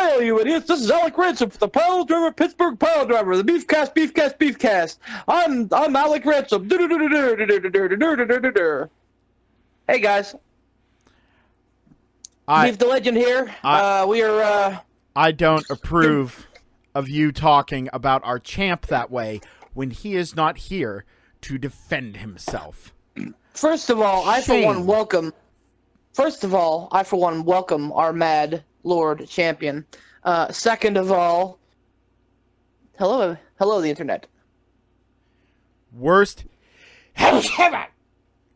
hail, you idiots! This is Alec Ransom for the Piledriver, Pittsburgh Piledriver, the Beefcast. I'm Alec Ransom. Hey guys, Beef the Legend here. I don't approve of you talking about our champ that way when he is not here to defend himself. First of all, I for one welcome our Mad Lord champion. Second of all, hello the internet. Worst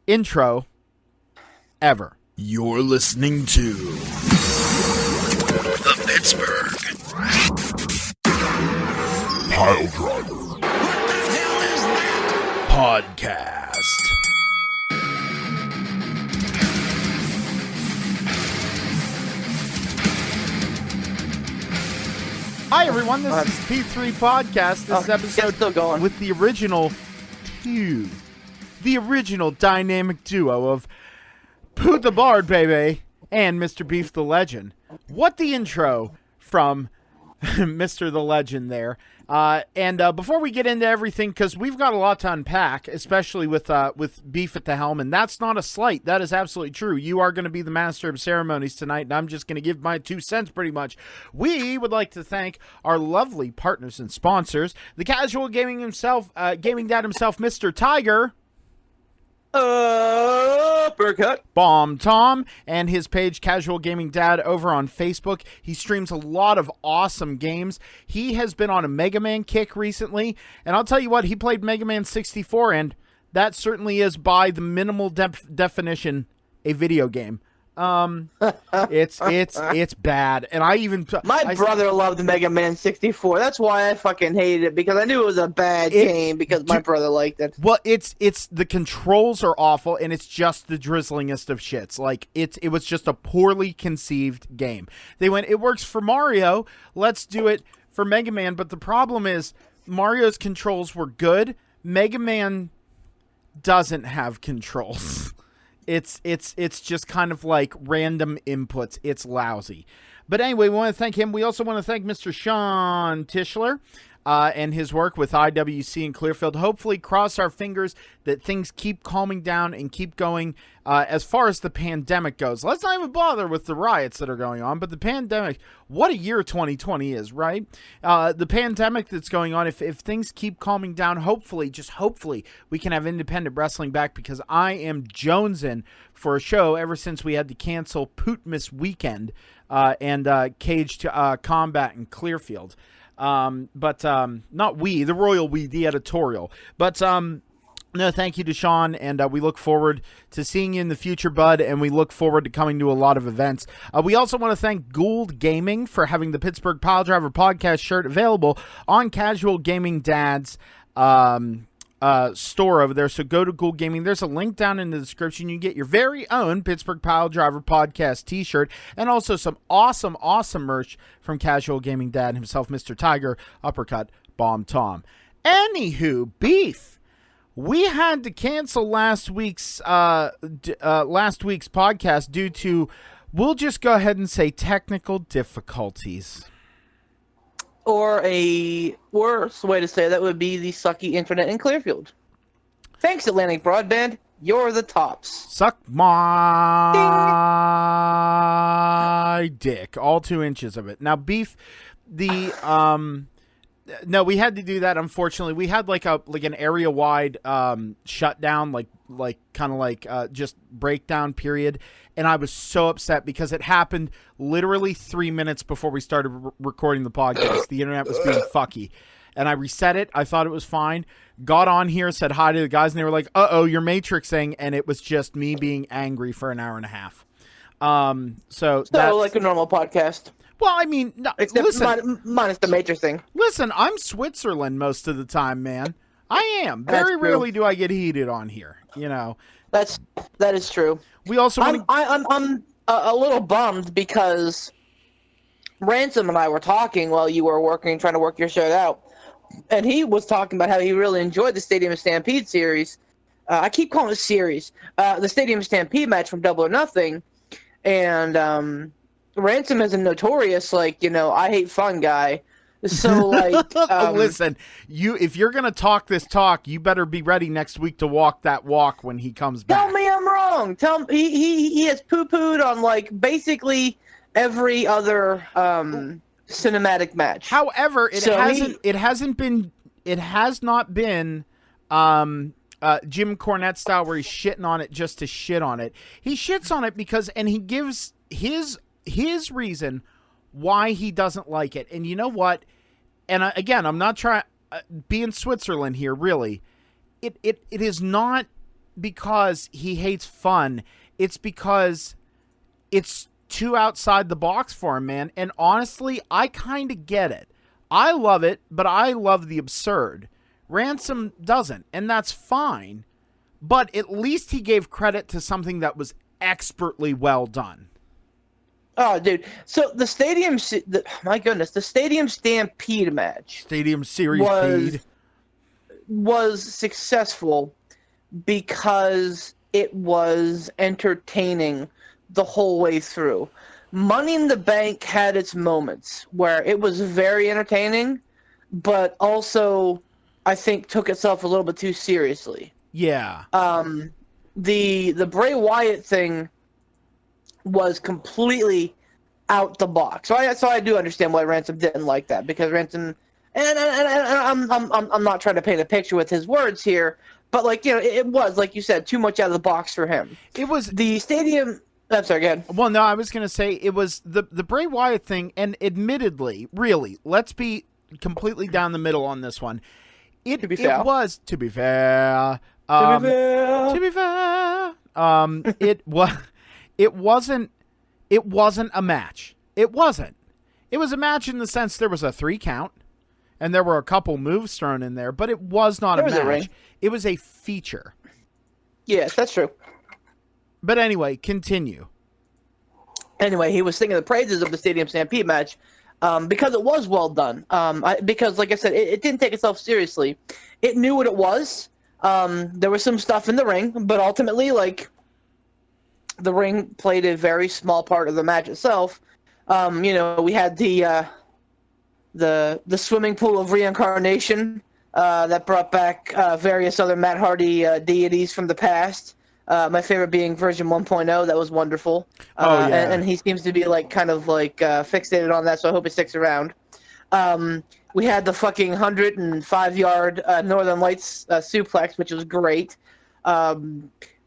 intro ever. You're listening to the Pittsburgh Piledriver. What the hell is that? Podcast. Hi everyone, this is P3 Podcast. This is episode still going with the original dynamic duo of Poot the Bard, baby, and Mr. Beef the Legend. What the intro from Mr. the Legend there. And before we get into everything, because we've got a lot to unpack, especially with Beef at the helm, and that's not a slight. That is absolutely true. You are going to be the master of ceremonies tonight, and I'm just going to give my 2 cents pretty much. We would like to thank our lovely partners and sponsors, the casual gaming dad himself, Mr. Tiger. Uppercut. Bomb Tom and his page Casual Gaming Dad over on Facebook. He streams a lot of awesome games. He has been on a Mega Man kick recently, and I'll tell you what, he played Mega Man 64, and that certainly is by the minimal definition a video game. It's bad, and my brother loved Mega Man 64. That's why I fucking hated it, because I knew it was a bad game because my brother liked it. Well, it's the controls are awful, and it's just the drizzlingest of shits. Like it was just a poorly conceived game. They went, it works for Mario, let's do it for Mega Man. But the problem is Mario's controls were good. Mega Man doesn't have controls. It's just kind of like random inputs. It's lousy. But anyway, we want to thank him. We also want to thank Mr. Sean Tischler and his work with IWC in Clearfield. Hopefully, cross our fingers that things keep calming down and keep going as far as the pandemic goes. Let's not even bother with the riots that are going on, but the pandemic, what a year 2020 is, right? The pandemic that's going on, if things keep calming down, hopefully, we can have independent wrestling back, because I am jonesing for a show ever since we had to cancel Pootmas Weekend and Cage to Combat in Clearfield. But not we, the royal we, the editorial. But no, thank you to Sean, and we look forward to seeing you in the future, bud, and we look forward to coming to a lot of events. We also want to thank Gould Gaming for having the Pittsburgh Piledriver podcast shirt available on Casual Gaming Dad's store over there. So go to Gould Gaming. There's a link down in the description. You can get your very own Pittsburgh Piledriver podcast t-shirt, and also some awesome merch from Casual Gaming Dad himself, Mr. Tiger, Uppercut, Bomb Tom. Anywho, Beef, we had to cancel last week's podcast due to, we'll just go ahead and say, technical difficulties. Or a worse way to say that would be the sucky internet in Clearfield. Thanks, Atlantic Broadband. You're the tops. Suck my dick. All 2 inches of it. Now, Beef, no, we had to do that, unfortunately. We had like an area-wide shutdown, just breakdown period. And I was so upset because it happened literally 3 minutes before we started recording the podcast. The internet was being fucky. And I reset it. I thought it was fine. Got on here, said hi to the guys, and they were like, uh-oh, you're matrixing. And it was just me being angry for an hour and a half. So like a normal podcast. Well, I mean, no, except listen, minus the matrixing. Listen, I'm Switzerland most of the time, man. I am. Very rarely do I get heated on here, you know. That is true. We also I'm a little bummed because Ransom and I were talking while you were trying to work your show out, and he was talking about how he really enjoyed the Stadium Stampede series. I keep calling it series. The Stadium Stampede match from Double or Nothing, and Ransom is a notorious, like, I hate fun guy. So, like, listen, if you're gonna talk this talk, you better be ready next week to walk that walk when he comes back. Tell me I'm wrong. Tell me he has poo-pooed on, like, basically every other cinematic match. However, it has not been Jim Cornette style where he's shitting on it just to shit on it. He shits on it because, and he gives his reason why he doesn't like it. And you know what? And again, I'm not trying be in Switzerland here, really. It is not because he hates fun. It's because it's too outside the box for him, man. And honestly, I kind of get it. I love it, but I love the absurd. Ransom doesn't, and that's fine. But at least he gave credit to something that was expertly well done. Oh, dude. So the Stadium Stampede match. Stadium Series was successful because it was entertaining the whole way through. Money in the Bank had its moments where it was very entertaining, but also, I think, took itself a little bit too seriously. Yeah. The Bray Wyatt thing was completely out the box. So I do understand why Ransom didn't like that, because Ransom, and I'm not trying to paint a picture with his words here, but like, it was, like you said, too much out of the box for him. It was the Stadium. I'm sorry, go ahead. Well, no, I was going to say it was the Bray Wyatt thing, and admittedly, really, let's be completely down the middle on this one. It wasn't a match. It wasn't. It was a match in the sense there was a 3 count, and there were a couple moves thrown in there, but it was not a match. It was a feature. Yes, that's true. But anyway, continue. Anyway, he was singing the praises of the Stadium Stampede match because it was well done. Because, like I said, it didn't take itself seriously. It knew what it was. There was some stuff in the ring, but ultimately, like, the ring played a very small part of the match itself. We had the swimming pool of reincarnation that brought back various other Matt Hardy deities from the past. My favorite being version 1.0. That was wonderful. Yeah. And he seems to be fixated on that, so I hope it sticks around. We had the fucking 105-yard Northern Lights suplex, which was great.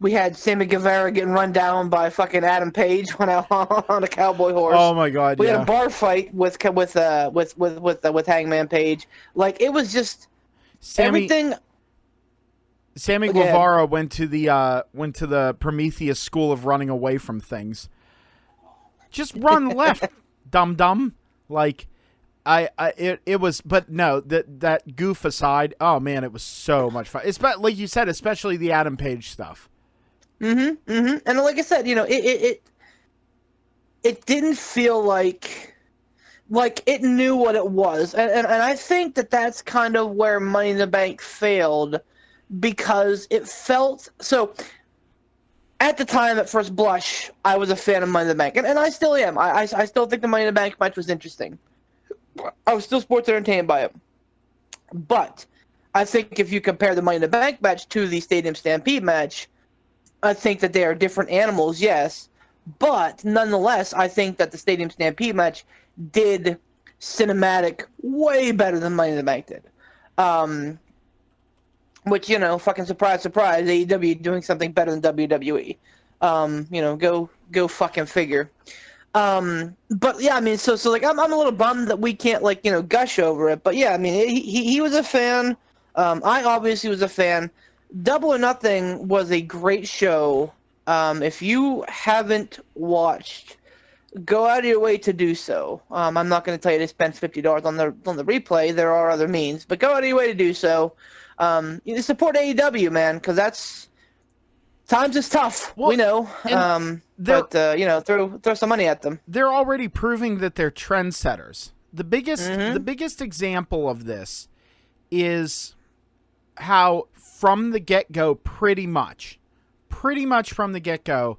We had Sammy Guevara getting run down by fucking Adam Page on a cowboy horse. Oh my god! We had a bar fight with Hangman Page. Like, it was just everything. Sammy Guevara went to the Prometheus school of running away from things. Just run left, dum. Like, it was, but no, that goof aside, oh man, it was so much fun. It's like you said, especially the Adam Page stuff. And like I said, it didn't feel like it knew what it was, and I think that's kind of where Money in the Bank failed, because it felt so. At the time, at first blush, I was a fan of Money in the Bank, and I still am. I still think the Money in the Bank match was interesting. I was still sports entertained by it. But I think if you compare the Money in the Bank match to the Stadium Stampede match, I think that they are different animals, yes. But nonetheless, I think that the Stadium Stampede match did cinematic way better than Money in the Bank did. Which, fucking surprise, surprise, AEW doing something better than WWE. Go fucking figure. But yeah, I mean, so like, I'm a little bummed that we can't, gush over it. But yeah, I mean, he was a fan. I obviously was a fan. Double or Nothing was a great show. If you haven't watched, go out of your way to do so. I'm not going to tell you to spend $50 on the replay. There are other means, but go out of your way to do so. You support AEW, man, because times is tough. Well, we know. But throw some money at them. They're already proving that they're trendsetters. The biggest example of this is how from the get-go, pretty much from the get-go,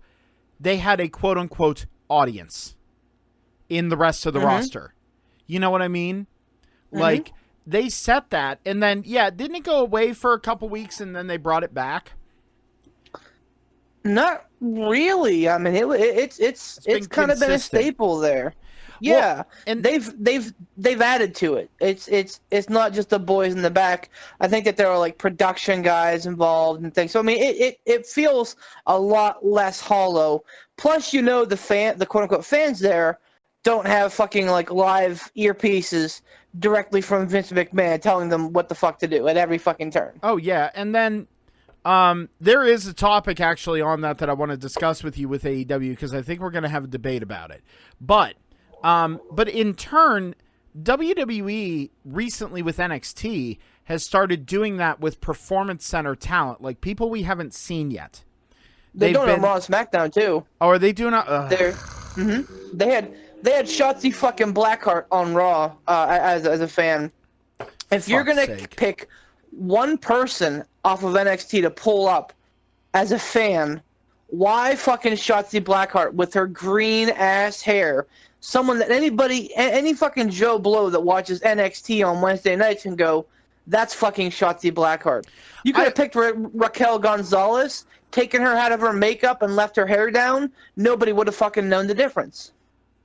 they had a quote-unquote audience. in the rest of the roster. You know what I mean? Like, they set that, and then, didn't it go away for a couple weeks, and then they brought it back? Not really. I mean, it's kind of been a staple there. Yeah, Well, and they've added to it. It's not just the boys in the back. I think that there are like production guys involved and things. So I mean, it feels a lot less hollow. Plus, the quote unquote fans there don't have fucking like live earpieces directly from Vince McMahon telling them what the fuck to do at every fucking turn. Oh yeah, and then there is a topic actually on that I want to discuss with you with AEW, because I think we're going to have a debate about it. But in turn, WWE recently with NXT has started doing that with Performance Center talent, like people we haven't seen yet. They're doing it on Raw and SmackDown too. Oh, are they doing it? They had Shotzi fucking Blackheart on Raw as a fan. If you're gonna pick one person off of NXT to pull up as a fan, why fucking Shotzi Blackheart with her green ass hair? Someone that any fucking Joe Blow that watches NXT on Wednesday nights can go, that's fucking Shotzi Blackheart. You could have picked Raquel Gonzalez, taken her out of her makeup and left her hair down. Nobody would have fucking known the difference.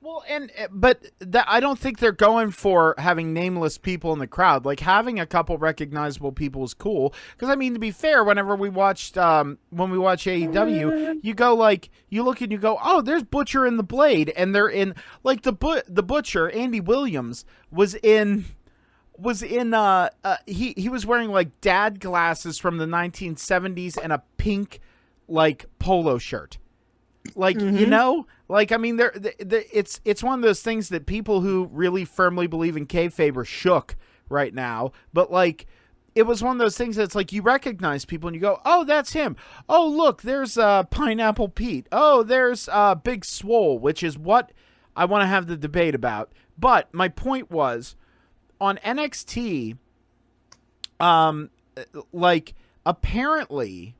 Well, I don't think they're going for having nameless people in the crowd. Like, having a couple recognizable people is cool. Because, I mean, to be fair, whenever we watched, when we watch AEW, you go, like, you look and you go, oh, there's Butcher and the Blade. And they're in, like, the Butcher, Andy Williams, he was wearing, like, dad glasses from the 1970s and a pink, like, polo shirt. Like, you know, like, I mean, it's one of those things that people who really firmly believe in kayfabe are shook right now. But, like, it was one of those things that's like, you recognize people and you go, oh, that's him. Oh, look, there's Pineapple Pete. Oh, there's Big Swole, which is what I want to have the debate about. But my point was, on NXT, like, apparently,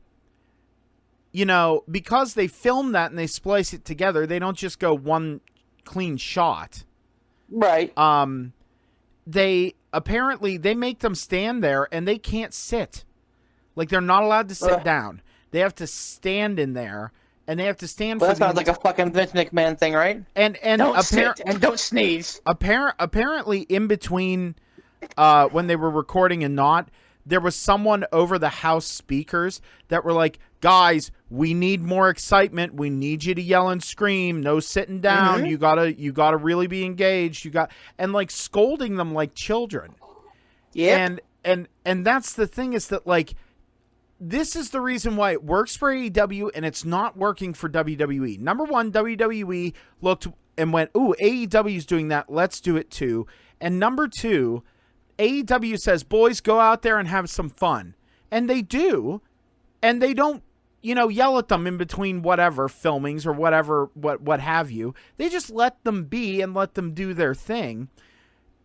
you know, because they film that and they splice it together, they don't just go one clean shot. Right. They make them stand there and they can't sit. Like, they're not allowed to sit down. They have to stand in there, and they have to stand for that sounds like a fucking Vince McMahon thing, right? And don't sit and don't sneeze. Apparently in between when they were recording and not, there was someone over the house speakers that were like, guys, we need more excitement. We need you to yell and scream. No sitting down. You gotta really be engaged. And like scolding them like children. Yeah. And that's the thing, is that, like, this is the reason why it works for AEW and it's not working for WWE. Number one, WWE looked and went, ooh, AEW's doing that. Let's do it too. And number two, AEW says, boys, go out there and have some fun. And they do. And they don't, you know, yell at them in between whatever filmings or whatever, what have you. They just let them be and let them do their thing.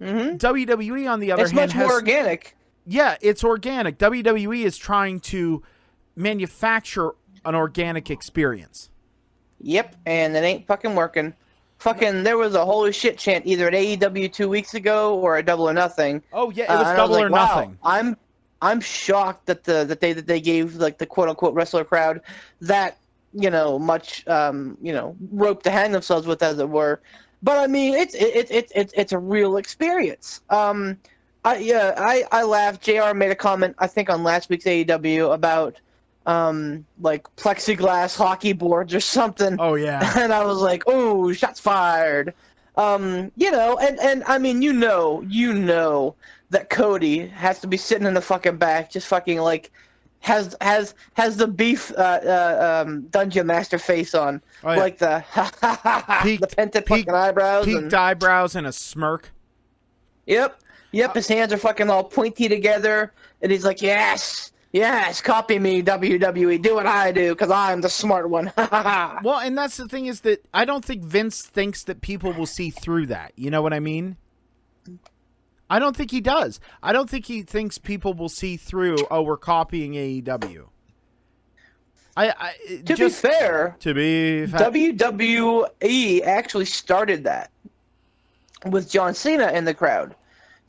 WWE, on the other hand, it's much more organic. Yeah, it's organic. WWE is trying to manufacture an organic experience. Yep, and it ain't fucking working. Fucking, there was a holy shit chant either at AEW 2 weeks ago or at Double or Nothing. Oh yeah, it was Double or Nothing. I'm shocked that they gave, like, the quote unquote wrestler crowd that, you know, much rope to hang themselves with, as it were. But I mean, it's a real experience. I laughed. JR made a comment, I think, on last week's AEW about like plexiglass hockey boards or something. Oh yeah. And I was like, oh, shots fired. You know, and I mean, you know that Cody has to be sitting in the fucking back, just fucking like has the beef dungeon master face on, oh, yeah. Like the the pented fucking eyebrows, peaked eyebrows and a smirk. Yep. His hands are fucking all pointy together, and he's like, yes, copy me, WWE, do what I do, because I'm the smart one. Well, and that's the thing, is that I don't think Vince thinks that people will see through that. You know what I mean? I don't think he does. I don't think he thinks people will see through, oh, we're copying AEW. To be fair, WWE actually started that. with John Cena in the crowd.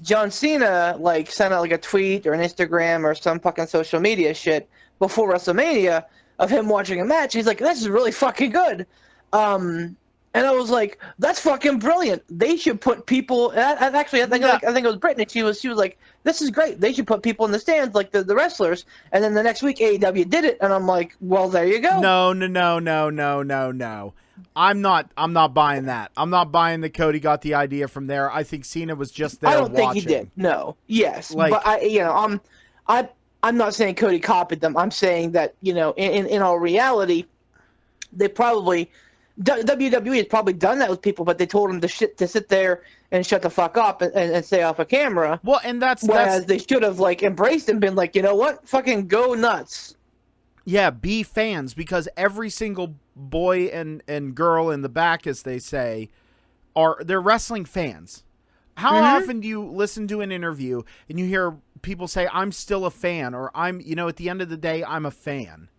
John Cena like sent out like a tweet or an Instagram or some fucking social media shit before WrestleMania of him watching a match. He's like, "This is really fucking good," and I was like, "That's fucking brilliant. They should put people." Actually, I think it was Brittany. She was like, "This is great. They should put people in the stands like the wrestlers." And then the next week AEW did it, and I'm like, "Well, there you go." No. I'm not buying that. I'm not buying that Cody got the idea from there. I think Cena was just there. I don't think watching. he did. No. Yes. Like, but I'm not saying Cody copied them. I'm saying that, in all reality, they probably WWE has probably done that with people, but they told them to sit there and shut the fuck up and stay off a camera. Well, and whereas they should have like embraced and been like, you know what, fucking go nuts. Yeah, be fans, because every single boy and girl in the back, as they say, they're wrestling fans. How often do you listen to an interview and you hear people say, "I'm still a fan," or "I'm, at the end of the day, I'm a fan."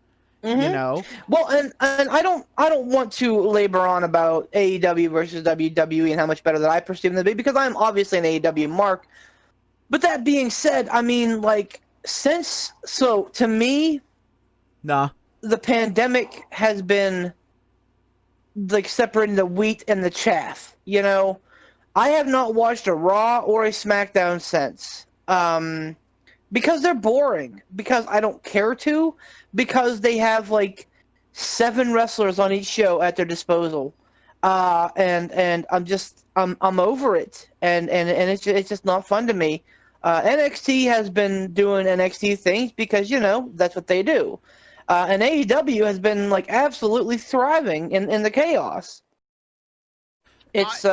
Well, and I don't want to labor on about AEW versus WWE and how much better that I perceive them to be, because I'm obviously an AEW mark. But that being said, I mean, like, to me, the pandemic has been like separating the wheat and the chaff. I have not watched a Raw or a SmackDown since. Because they're boring. Because I don't care to. Because they have like 7 wrestlers on each show at their disposal. And I'm over it. And it's just not fun to me. NXT has been doing NXT things because, that's what they do. And AEW has been like absolutely thriving in the chaos. It's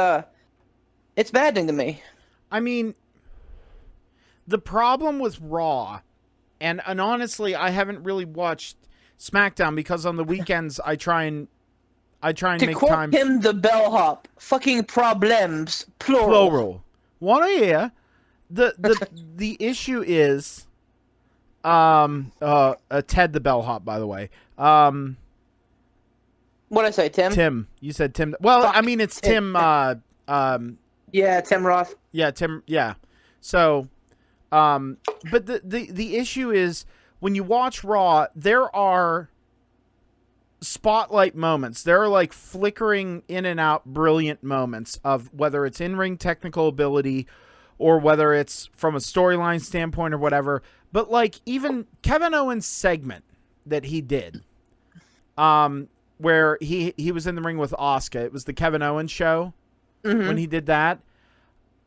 maddening to me. I mean, the problem with Raw, and honestly, I haven't really watched SmackDown because on the weekends I try and make time. To quote him, the bellhop, fucking problems, plural. Wanna hear? The issue is, Ted the bellhop, by the way. What'd I say, Tim? Tim. You said Tim. Well, Fuck. I mean, it's Tim. Yeah, Tim Roth. Yeah, Tim. Yeah. So, but the issue is when you watch Raw, there are spotlight moments. There are like flickering in and out brilliant moments of whether it's in-ring technical ability or whether it's from a storyline standpoint or whatever. But like even Kevin Owens' segment that he did, where he was in the ring with Asuka. It was the Kevin Owens show when he did that.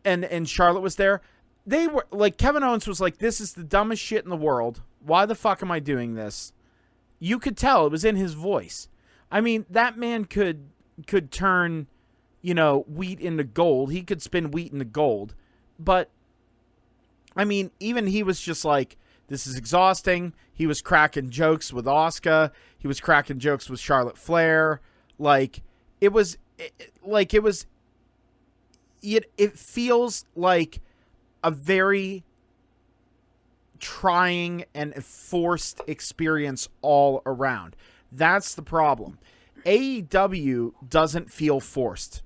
And Charlotte was there. They were like, Kevin Owens was like, "This is the dumbest shit in the world. Why the fuck am I doing this?" You could tell it was in his voice. I mean, that man could turn, wheat into gold. He could spin wheat into gold. But I mean, even he was just like, "This is exhausting." He was cracking jokes with Asuka. He was cracking jokes with Charlotte Flair. It feels like a very trying and forced experience all around. That's the problem. AEW doesn't feel forced.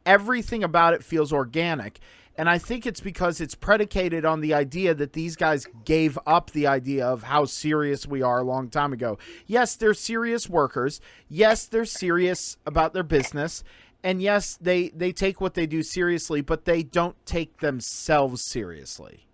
Everything about it feels organic. And I think it's because it's predicated on the idea that these guys gave up the idea of how serious we are a long time ago. Yes, they're serious workers. Yes, they're serious about their business. And yes, they take what they do seriously, but they don't take themselves seriously.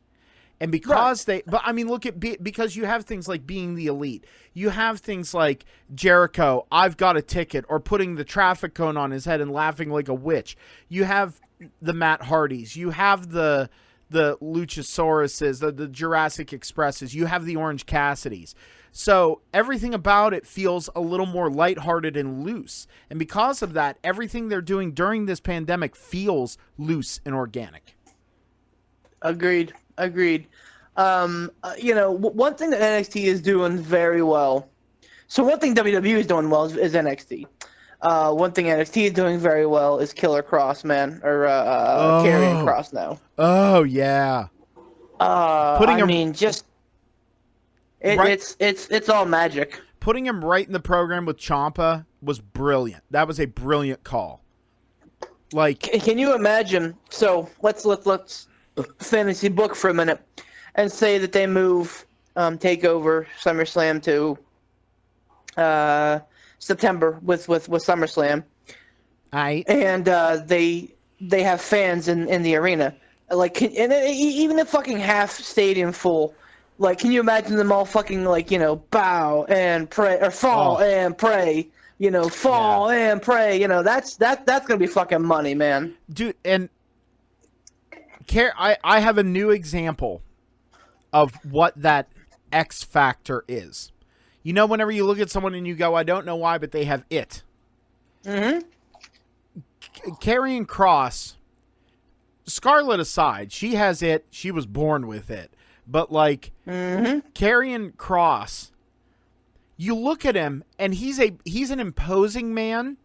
And because because you have things like being the elite. You have things like Jericho, "I've got a ticket," or putting the traffic cone on his head and laughing like a witch. You have the Matt Hardys. You have the Luchasauruses, the Jurassic Expresses. You have the Orange Cassidys. So everything about it feels a little more lighthearted and loose. And because of that, everything they're doing during this pandemic feels loose and organic. Agreed. One thing that NXT is doing very well. So one thing WWE is doing well is NXT. One thing NXT is doing very well is Killer Cross, man, or Karrion Kross now. Oh yeah. It's all magic. Putting him right in the program with Ciampa was brilliant. That was a brilliant call. Like, Can you imagine? So let's fantasy book for a minute, and say that they move Takeover SummerSlam to September with SummerSlam, and they have fans in the arena. Like, even if fucking half stadium full, like, can you imagine them all fucking, like, bow and pray, or fall and pray, fall and pray, that's gonna be fucking money, man. Dude, and I have a new example of what that X factor is. Whenever you look at someone and you go, I don't know why, but they have it. Mm-hmm. Karrion Kross, Scarlett aside, she has it. She was born with it. But, like, Karrion Kross, you look at him, and he's an imposing man,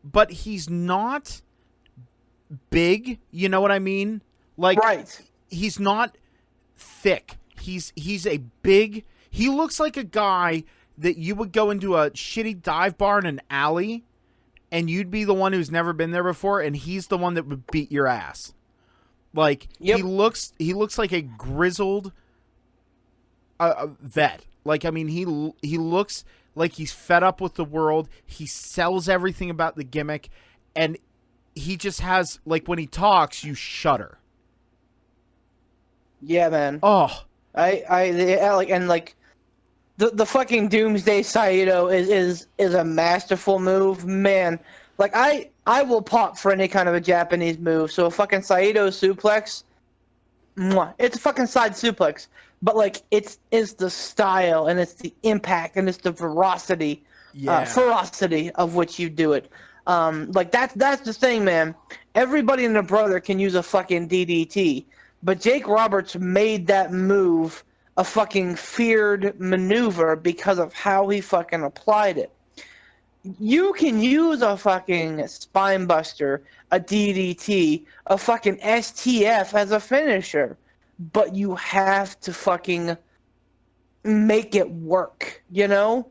but he's not big. You know what I mean? Like, right. He's not thick. He's a big... He looks like a guy that you would go into a shitty dive bar in an alley, and you'd be the one who's never been there before, and he's the one that would beat your ass. Like, yep. He looks like a grizzled vet. Like, I mean, he looks like he's fed up with the world. He sells everything about the gimmick, and he just has, like, when he talks, you shudder. Yeah, man. Oh, the fucking Doomsday Saito is a masterful move, man. Like, I will pop for any kind of a Japanese move. So a fucking Saito suplex, it's a fucking side suplex, but, like, it's the style and it's the impact and it's the ferocity of which you do it. Like, that's the thing, man. Everybody and their brother can use a fucking DDT, but Jake Roberts made that move a fucking feared maneuver because of how he fucking applied it. You can use a fucking spine buster, a DDT, a fucking STF as a finisher, but you have to fucking make it work, John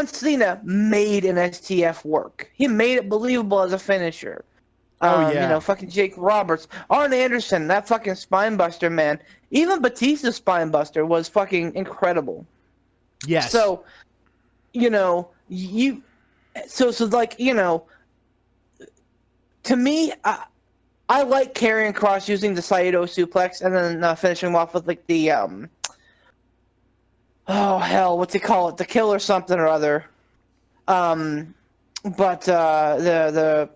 Cena made an STF work. He made it believable as a finisher. Fucking Jake Roberts. Arn Anderson, that fucking spine buster, man. Even Batista's spine buster was fucking incredible. Yes. So, to me, I like Karrion Kross using the Saito suplex and then finishing him off with, like, the, what's he call it? The killer something or other. But the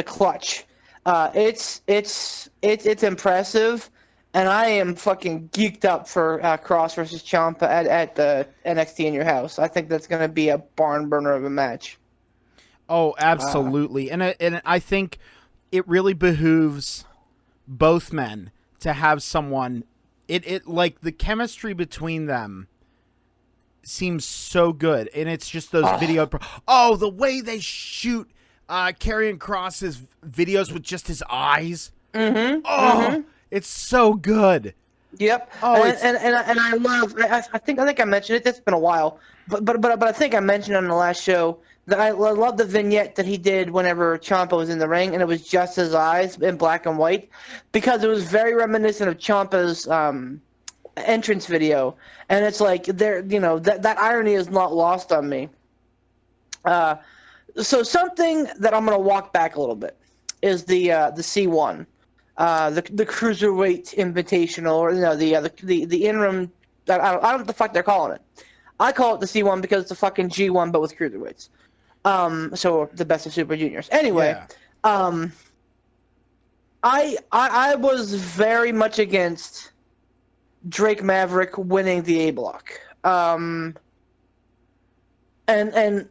clutch, it's impressive, and I am fucking geeked up for Cross versus Ciampa at the NXT in Your House. I think that's gonna be a barn burner of a match. Oh, absolutely, and I think it really behooves both men to have someone. It like the chemistry between them seems so good, and it's just those video. The way they shoot Karrion Kross's videos with just his eyes. It's so good. Yep. And I love. I think I mentioned it. It's been a while, but I think I mentioned on the last show that I love the vignette that he did whenever Ciampa was in the ring, and it was just his eyes in black and white, because it was very reminiscent of Ciampa's entrance video, and it's like that irony is not lost on me. So something that I'm gonna walk back a little bit is the C1, the Cruiserweight Invitational, or the interim. I don't know what the fuck they're calling it. I call it the C1 because it's a fucking G1 but with cruiserweights. So the best of Super Juniors. Anyway, I was very much against Drake Maverick winning the A block. And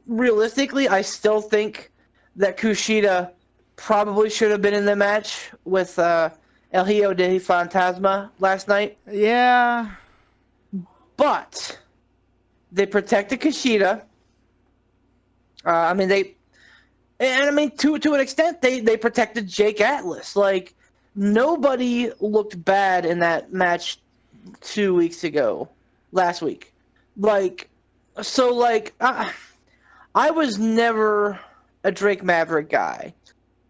realistically, I still think that Kushida probably should have been in the match with El Hijo de Fantasma last night. Yeah. But they protected Kushida. To an extent, they protected Jake Atlas. Like, nobody looked bad in that match 2 weeks ago, last week. I was never a Drake Maverick guy.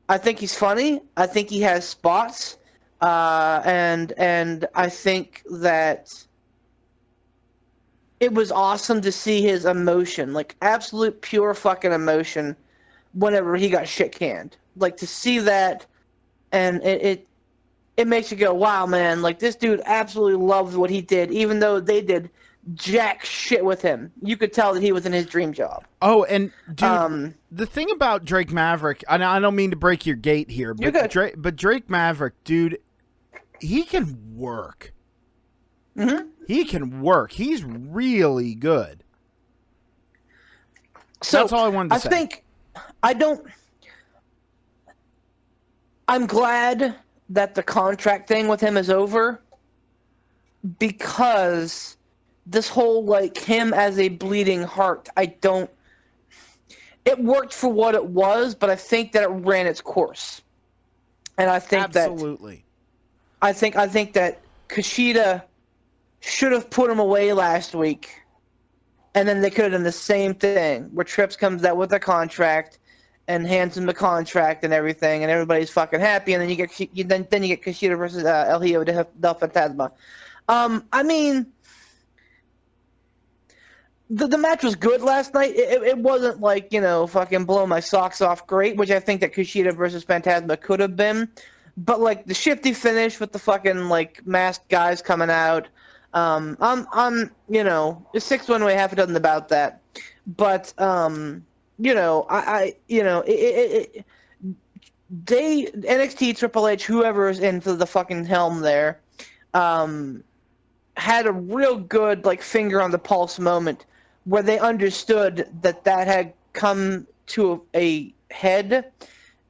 I think he's funny. I think he has spots, and I think that it was awesome to see his emotion, like absolute pure fucking emotion, whenever he got shit canned. Like to see that, and it makes you go, wow, man! Like this dude absolutely loved what he did, even though they did jack shit with him. You could tell that he was in his dream job. Oh, and dude, the thing about Drake Maverick, and I don't mean to break your gate here, but Drake Maverick, dude, he can work. Mm-hmm. He can work. He's really good. So that's all I wanted to say. I'm glad that the contract thing with him is over, because this whole, like, him as a bleeding heart, it worked for what it was, but I think that it ran its course. And I think Absolutely. I think that Kushida should have put him away last week, and then they could have done the same thing, where Trips comes out with a contract and hands him the contract and everything, and everybody's fucking happy, and then you get Kushida versus El Hijo del Fantasma. I mean, the match was good last night. It wasn't like, fucking blow my socks off great, which I think that Kushida versus Phantasma could have been. But like the shifty finish with the fucking like masked guys coming out, I'm 6-1 way, half a dozen about that. But NXT, Triple H, whoever is into the fucking helm there, had a real good like finger on the pulse moment where they understood that had come to a head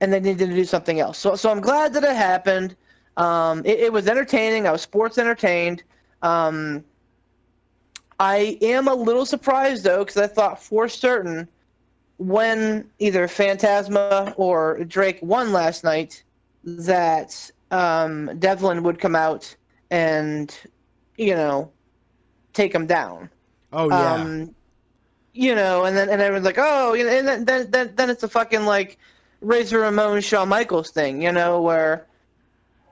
and they needed to do something else. So I'm glad that it happened. It was entertaining. I was sports entertained. I am a little surprised, though, because I thought for certain when either Phantasma or Drake won last night that Devlin would come out and, take him down. Oh, yeah. And then everyone's like, oh, and then it's a fucking, like, Razor Ramon, Shawn Michaels thing, where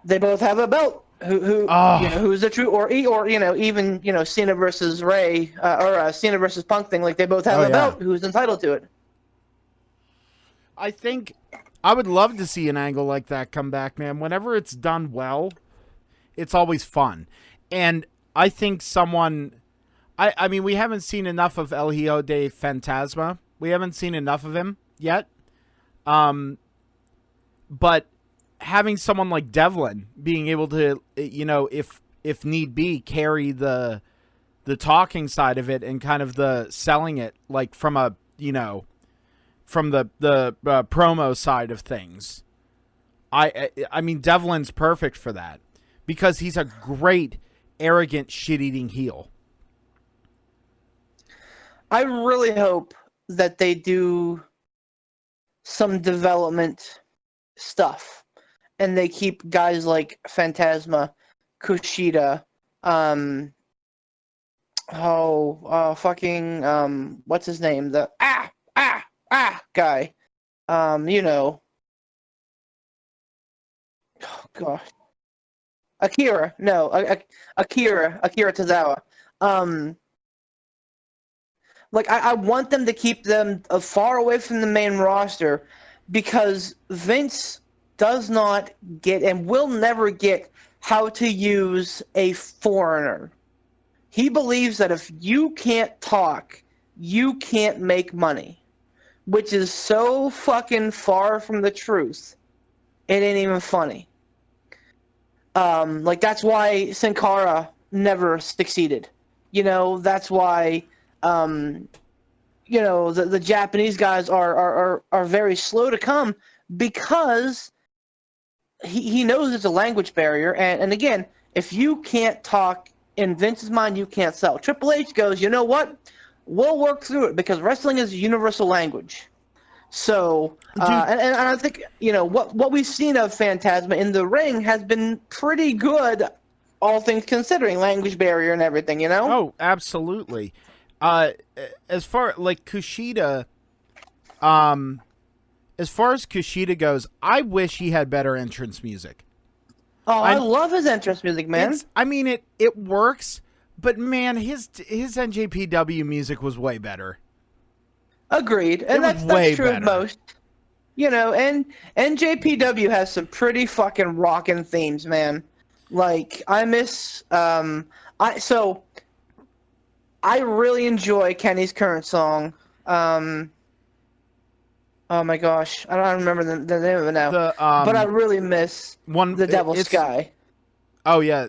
they both have a belt. Who's the true, or even Cena versus Ray, or Cena versus Punk thing, like they both have a belt. Who's entitled to it? I think I would love to see an angle like that come back, man. Whenever it's done well, it's always fun. And I think I mean, we haven't seen enough of El Hijo de Fantasma. We haven't seen enough of him yet. But having someone like Devlin being able to, if need be, carry the talking side of it and kind of the selling it, like from a, from the promo side of things. I mean, Devlin's perfect for that because he's a great, arrogant, shit-eating heel. I really hope that they do some development stuff and they keep guys like Phantasma, Kushida, what's his name? The guy. Oh gosh. Akira Tozawa. I want them to keep them far away from the main roster because Vince does not get and will never get how to use a foreigner. He believes that if you can't talk, you can't make money, which is so fucking far from the truth. It ain't even funny. That's why Sin Cara never succeeded. That's why the Japanese guys are very slow to come because he knows there's a language barrier. And again, if you can't talk, in Vince's mind, you can't sell. Triple H goes, you know what? We'll work through it because wrestling is a universal language. So, and I think, what we've seen of Phantasma in the ring has been pretty good, all things considering, language barrier and everything, Oh, absolutely. As far like Kushida, as far as Kushida goes, I wish he had better entrance music. Oh, I love his entrance music, man. It works, but man, his NJPW music was way better. Agreed, and that's true of most. And NJPW has some pretty fucking rockin' themes, man. Like, I miss I really enjoy Kenny's current song. Oh my gosh, I don't remember the name of it now. But I really miss The Devil's Sky. Oh yeah.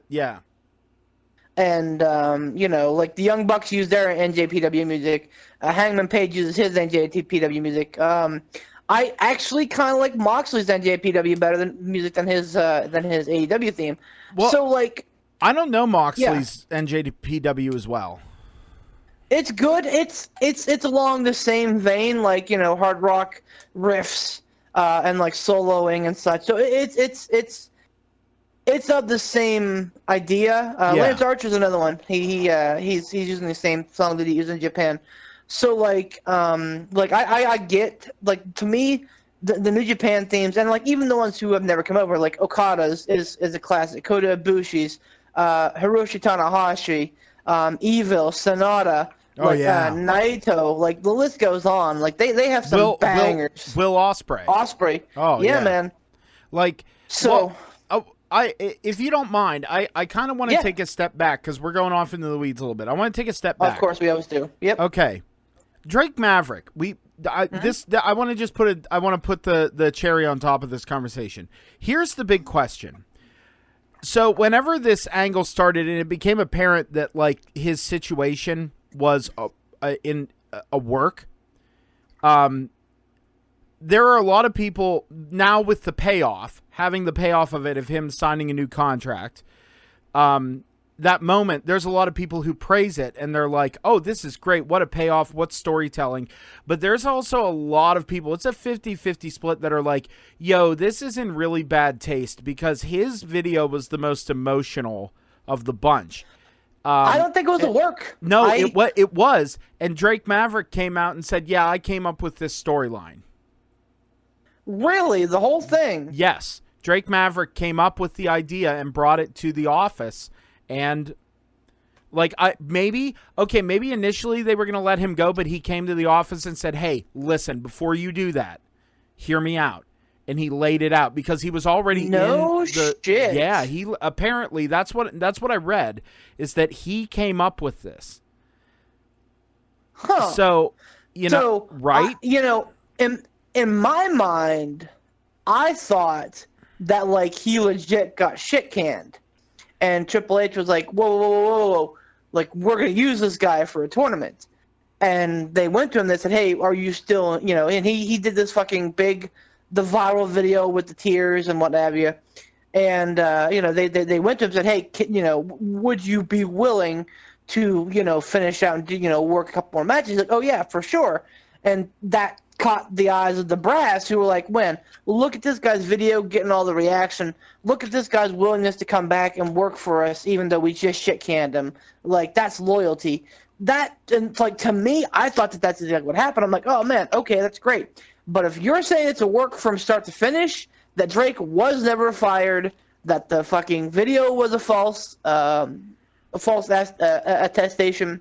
And like the Young Bucks use their NJPW music. Hangman Page uses his NJPW music. I actually kind of like Moxley's NJPW better than his AEW theme. Well, so like, I don't know Moxley's NJPW as well. It's good. It's along the same vein, like hard rock riffs and like soloing and such. So it's of the same idea. Lance Archer's another one. He's using the same song that he used in Japan. So like I get, like, to me the New Japan themes, and like even the ones who have never come over, like Okada's is a classic. Kota Ibushi's, Hiroshi Tanahashi, Evil, Sonata. Naito, like the list goes on. Like they have some bangers. Will Ospreay. Oh yeah, man. Like, so. If you don't mind, I kind of want to take a step back because we're going off into the weeds a little bit. I want to take a step back. Of course, we always do. Yep. Okay, Drake Maverick. I want to just put the cherry on top of this conversation. Here's the big question. So whenever this angle started and it became apparent that like his situation was in a work, there are a lot of people now with the payoff, having the payoff of it, of him signing a new contract. That moment, there's a lot of people who praise it and they're like, oh, this is great. What a payoff. What storytelling. But there's also a lot of people, it's a 50-50 split, that are like, yo, this is in really bad taste because his video was the most emotional of the bunch. I don't think it was a work. No, it was. And Drake Maverick came out and said, yeah, I came up with this storyline. Really? The whole thing? Yes. Drake Maverick came up with the idea and brought it to the office. And like, maybe initially they were going to let him go, but he came to the office and said, hey, listen, before you do that, hear me out. And he laid it out because he was already shit. Yeah, he apparently that's what I read, is that he came up with this. Huh. So, right? In my mind, I thought that like he legit got shit canned. And Triple H was like, whoa. Like, we're going to use this guy for a tournament. And they went to him, they said, hey, are you still, and he did this fucking the viral video with the tears and what have you. And, they went to him and said, hey, would you be willing to, finish out and, work a couple more matches? He's like, oh, yeah, for sure. And that caught the eyes of the brass, who were like, look at this guy's video getting all the reaction. Look at this guy's willingness to come back and work for us, even though we just shit canned him. Like, that's loyalty. And like, to me, I thought that's exactly what happened. I'm like, oh man, okay, that's great. But if you're saying it's a work from start to finish, that Drake was never fired, that the fucking video was a false attestation,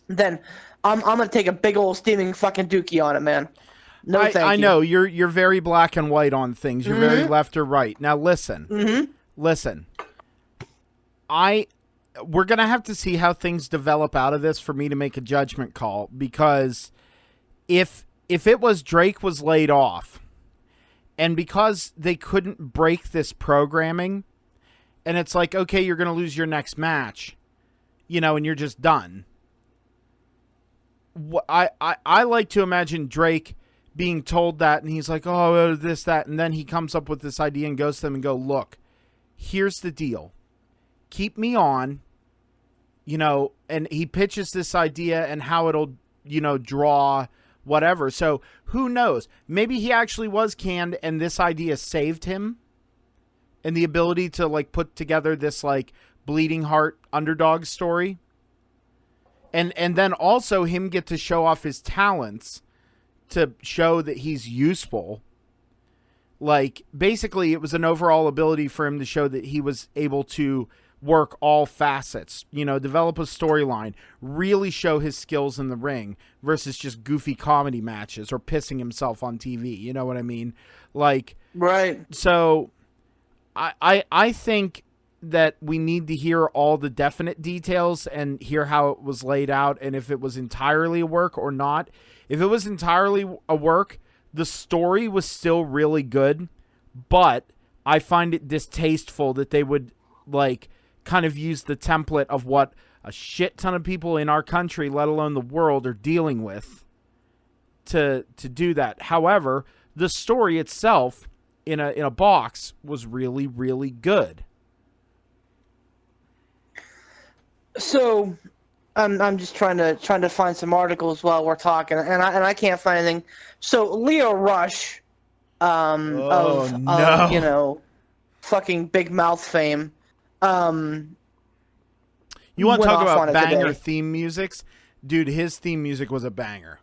then I'm gonna take a big old steaming fucking dookie on it, man. No, thank you. I know you're very black and white on things. You're very left or right. Now listen, listen. We're gonna have to see how things develop out of this for me to make a judgment call, because if it was Drake was laid off, and because they couldn't break this programming, and it's like, okay, you're gonna lose your next match, and you're just done. I like to imagine Drake being told that, and he's like, oh, this, that, and then he comes up with this idea and goes to them and go, look, here's the deal. Keep me on, and he pitches this idea and how it'll, draw whatever. So who knows? Maybe he actually was canned and this idea saved him, and the ability to like put together this like bleeding heart underdog story. And then also him get to show off his talents to show that he's useful Like, basically, it was an overall ability for him to show that he was able to work all facets, develop a storyline, really show his skills in the ring versus just goofy comedy matches or pissing himself on TV. You know what I mean? Like, right. So I think that we need to hear all the definite details and hear how it was laid out and if it was entirely a work or not. If it was entirely a work, the story was still really good, but I find it distasteful that they would kind of use the template of what a shit ton of people in our country, let alone the world, are dealing with to do that. However, the story itself in a box was really, really good. So I'm just trying to find some articles while we're talking, and I can't find anything. So Leo Rush, of fucking Big Mouth fame. You want to talk about banger today. theme musics? Dude, his theme music was a banger.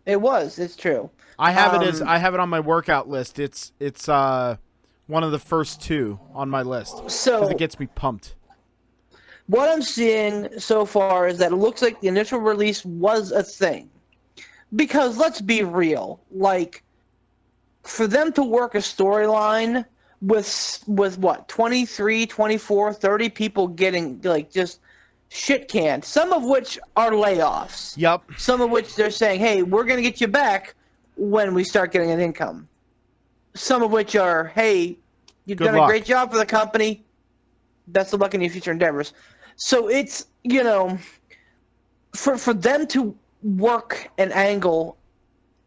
It was. It's true. I have it on my workout list. It's one of the first two on my list because it gets me pumped. What I'm seeing so far is that it looks like the initial release was a thing. Because let's be real, for them to work a storyline with what, 23, 24, 30 people getting just shit canned, some of which are layoffs. Yep. Some of which they're saying, hey, we're going to get you back when we start getting an income. Some of which are, hey, you've done a great job for the company. Best of luck in your future endeavors. So it's, for them to work an angle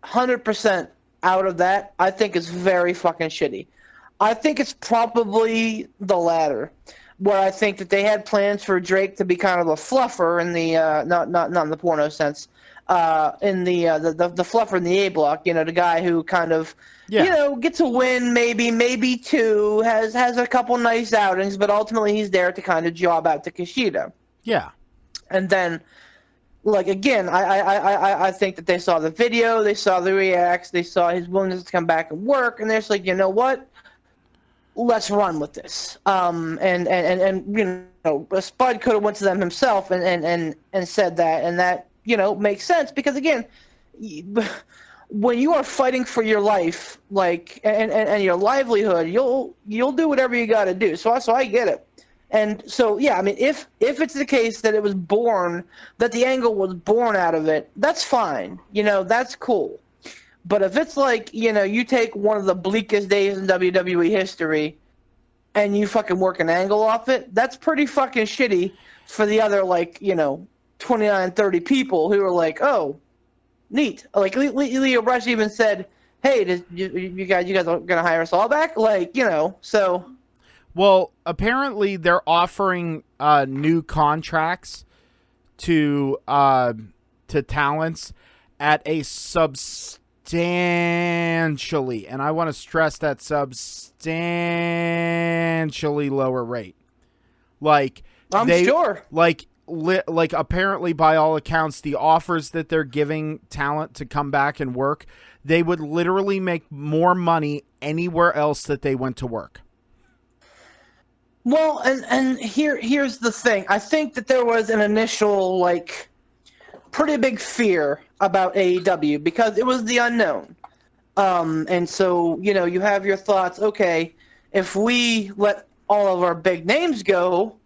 100% out of that, I think is very fucking shitty. I think it's probably the latter, where I think that they had plans for Drake to be kind of a fluffer in the not in the porno sense, in the fluffer in the A block, the guy who kind of gets a win, maybe two, has a couple nice outings, but ultimately he's there to kind of job out to Kushida. Yeah. And then, again, I think that they saw the video, they saw the reacts, they saw his willingness to come back and work, and they're just like, you know what? Let's run with this. And Spud could have went to them himself and said that, and that, makes sense because, again, when you are fighting for your life, and your livelihood, you'll do whatever you got to do. So I get it. And so, yeah, I mean, if it's the case that it was born, that the angle was born out of it, that's fine. That's cool. But if it's you take one of the bleakest days in WWE history and you fucking work an angle off it, that's pretty fucking shitty for the other, 29, 30 people who are like, oh, neat. Leo Rush even said, hey, you guys are going to hire us all back? So... Well, apparently they're offering new contracts to talents at a substantially, and I want to stress that, substantially lower rate. I'm sure. Apparently, by all accounts, the offers that they're giving talent to come back and work, they would literally make more money anywhere else that they went to work. Well, and here's the thing. I think that there was an initial, pretty big fear about AEW because it was the unknown. And so, you have your thoughts, okay, if we let all of our big names go,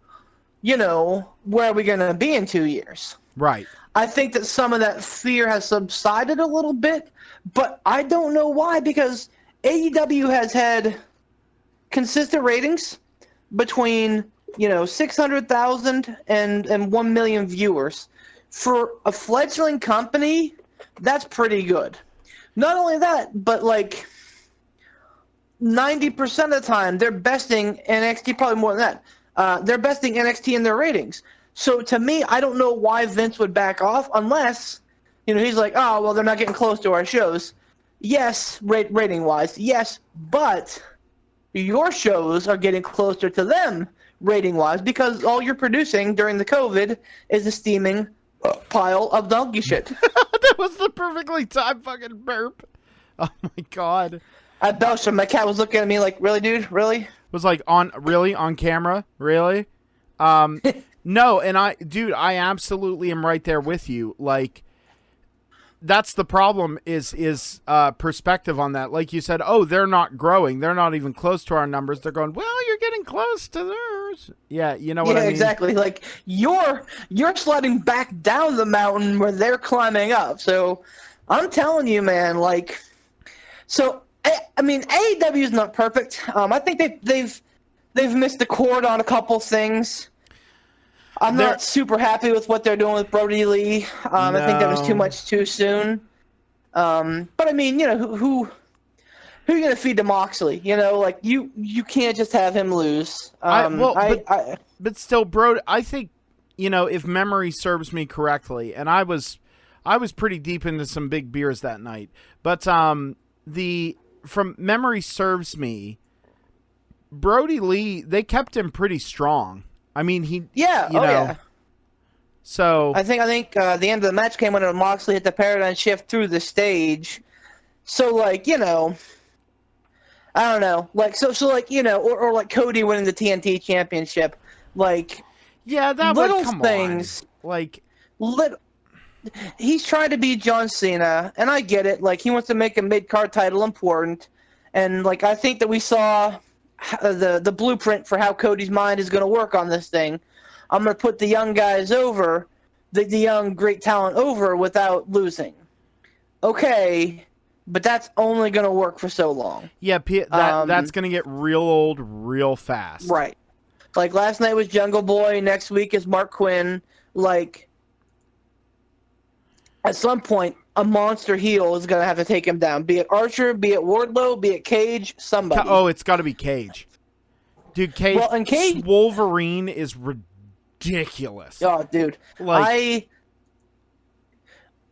where are we going to be in 2 years? Right. I think that some of that fear has subsided a little bit, but I don't know why, because AEW has had consistent ratings between 600,000 and 1 million viewers. For a fledgling company, that's pretty good. Not only that, but 90% of the time they're besting NXT, probably more than that. They're besting NXT in their ratings. So to me, I don't know why Vince would back off unless he's like, oh, well, they're not getting close to our shows. Yes, rating wise, yes, but your shows are getting closer to them rating-wise because all you're producing during the COVID is a steaming pile of donkey shit. That was the perfectly timed fucking burp. Oh, my God. I belched him. My cat was looking at me like, really, dude? Really? Was like, on camera? Really? No, and I absolutely am right there with you. Like, that's the problem is perspective on that. Like you said, oh, they're not growing. They're not even close to our numbers. They're going, well, you're getting close to theirs. Yeah, you know what I mean? Yeah, exactly. Like, you're sliding back down the mountain where they're climbing up. So, I'm telling you, man, like, so, I mean, AEW is not perfect. I think they've missed the chord on a couple things. I'm not super happy with what they're doing with Brody Lee. I think that was too much too soon. But I mean, you know, who are you gonna feed to Moxley? You know, like you can't just have him lose. But still, Brody, I think, you know, if memory serves me correctly, and I was pretty deep into some big beers that night, but from memory serves me, Brody Lee, they kept him pretty strong. I mean, yeah. So I think the end of the match came when Moxley hit the paradigm shift through the stage. So like, you know, I don't know, like so like, you know, or like Cody winning the TNT championship, like, yeah, that little come things on. Like he's trying to be John Cena, and I get it. Like, he wants to make a mid-card title important, and like I think that we saw the blueprint for how Cody's mind is going to work on this thing. I'm going to put the young guys over, the young great talent over without losing. Okay, but that's only going to work for so long. Yeah, that's going to get real old real fast. Right. Like, last night was Jungle Boy, next week is Mark Quinn. Like, at some point, a monster heel is going to have to take him down. Be it Archer, be it Wardlow, be it Cage, somebody. Oh, it's got to be Cage. Dude, Cage, well, and Cage, Wolverine is ridiculous. Oh, dude. Like,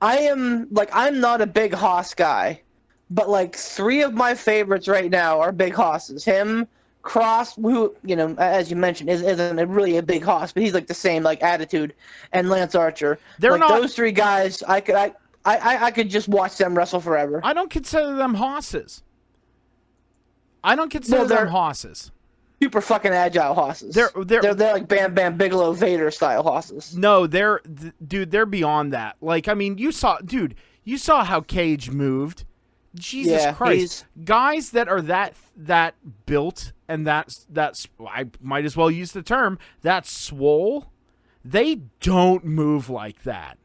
I am, like, I'm not a big Haas guy, but, like, 3 of my favorites right now are big Hosses. Him, Cross, who, you know, as you mentioned, isn't really a big Hoss, but he's, like, the same, like, attitude, and Lance Archer. They're like, not... Those 3 guys, I could just watch them wrestle forever. I don't consider them Hosses. Them Hosses. Super fucking agile Hosses. They're like Bam Bam Bigelow Vader style Hosses. No, they're beyond that. Like, I mean, you saw how Cage moved. Jesus Christ. Guys that are that built and that's I might as well use the term, that swole, they don't move like that.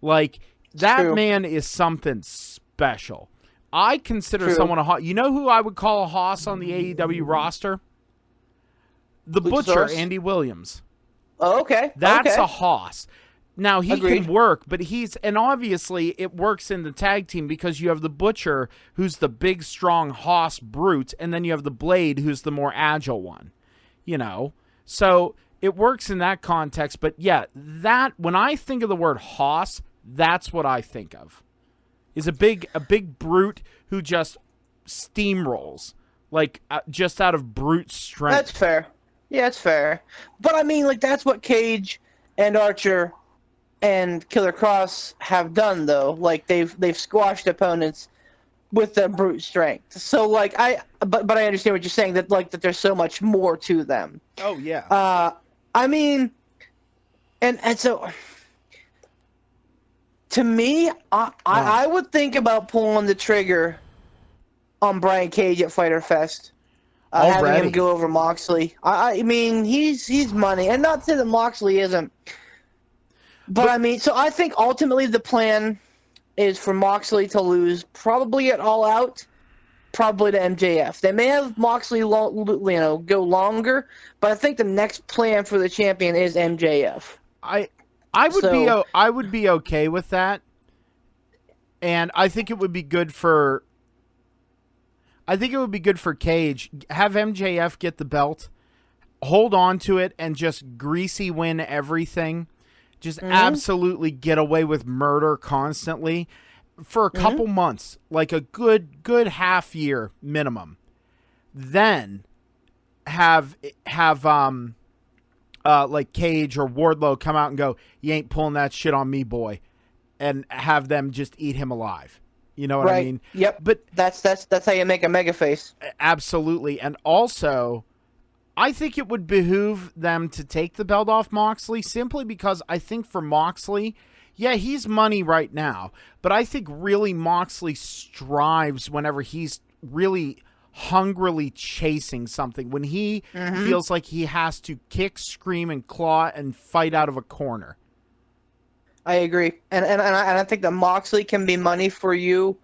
Like, that man is something special. I consider someone a Hoss. You know who I would call a Hoss on the AEW roster? The Butcher, Andy Williams. Oh, okay. That's a Hoss. Now, he Agreed. can work, but and obviously it works in the tag team because you have the Butcher, who's the big, strong Hoss brute, and then you have the Blade, who's the more agile one. You know? So it works in that context, but yeah, when I think of the word Hoss, that's what I think of. Is a big brute who just steamrolls, like, just out of brute strength. That's fair. Yeah, it's fair. But I mean, like, that's what Cage and Archer and Killer Cross have done, though. Like, they've squashed opponents with their brute strength. So, like, but I understand what you're saying, that there's so much more to them. Oh yeah. I mean, and so, to me, I would think about pulling the trigger on Brian Cage at Fyter Fest. Having him go over Moxley. I mean, he's money. And not to say that Moxley isn't. But I mean, so I think ultimately the plan is for Moxley to lose, probably at All Out, probably to MJF. They may have Moxley go longer, but I think the next plan for the champion is MJF. I would be okay with that. And I think it would be good for Cage. Have MJF get the belt, hold on to it, and just greasy win everything. Just absolutely get away with murder constantly for a couple months, like a good half year minimum. Then have like Cage or Wardlow come out and go, "You ain't pulling that shit on me, boy," and have them just eat him alive. You know what I mean? Yep. But that's how you make a mega face. Absolutely. And also, I think it would behoove them to take the belt off Moxley simply because I think for Moxley, yeah, he's money right now. But I think really Moxley strives whenever he's really hungrily chasing something. When he feels like he has to kick, scream, and claw and fight out of a corner. I agree. And I think that Moxley can be money for you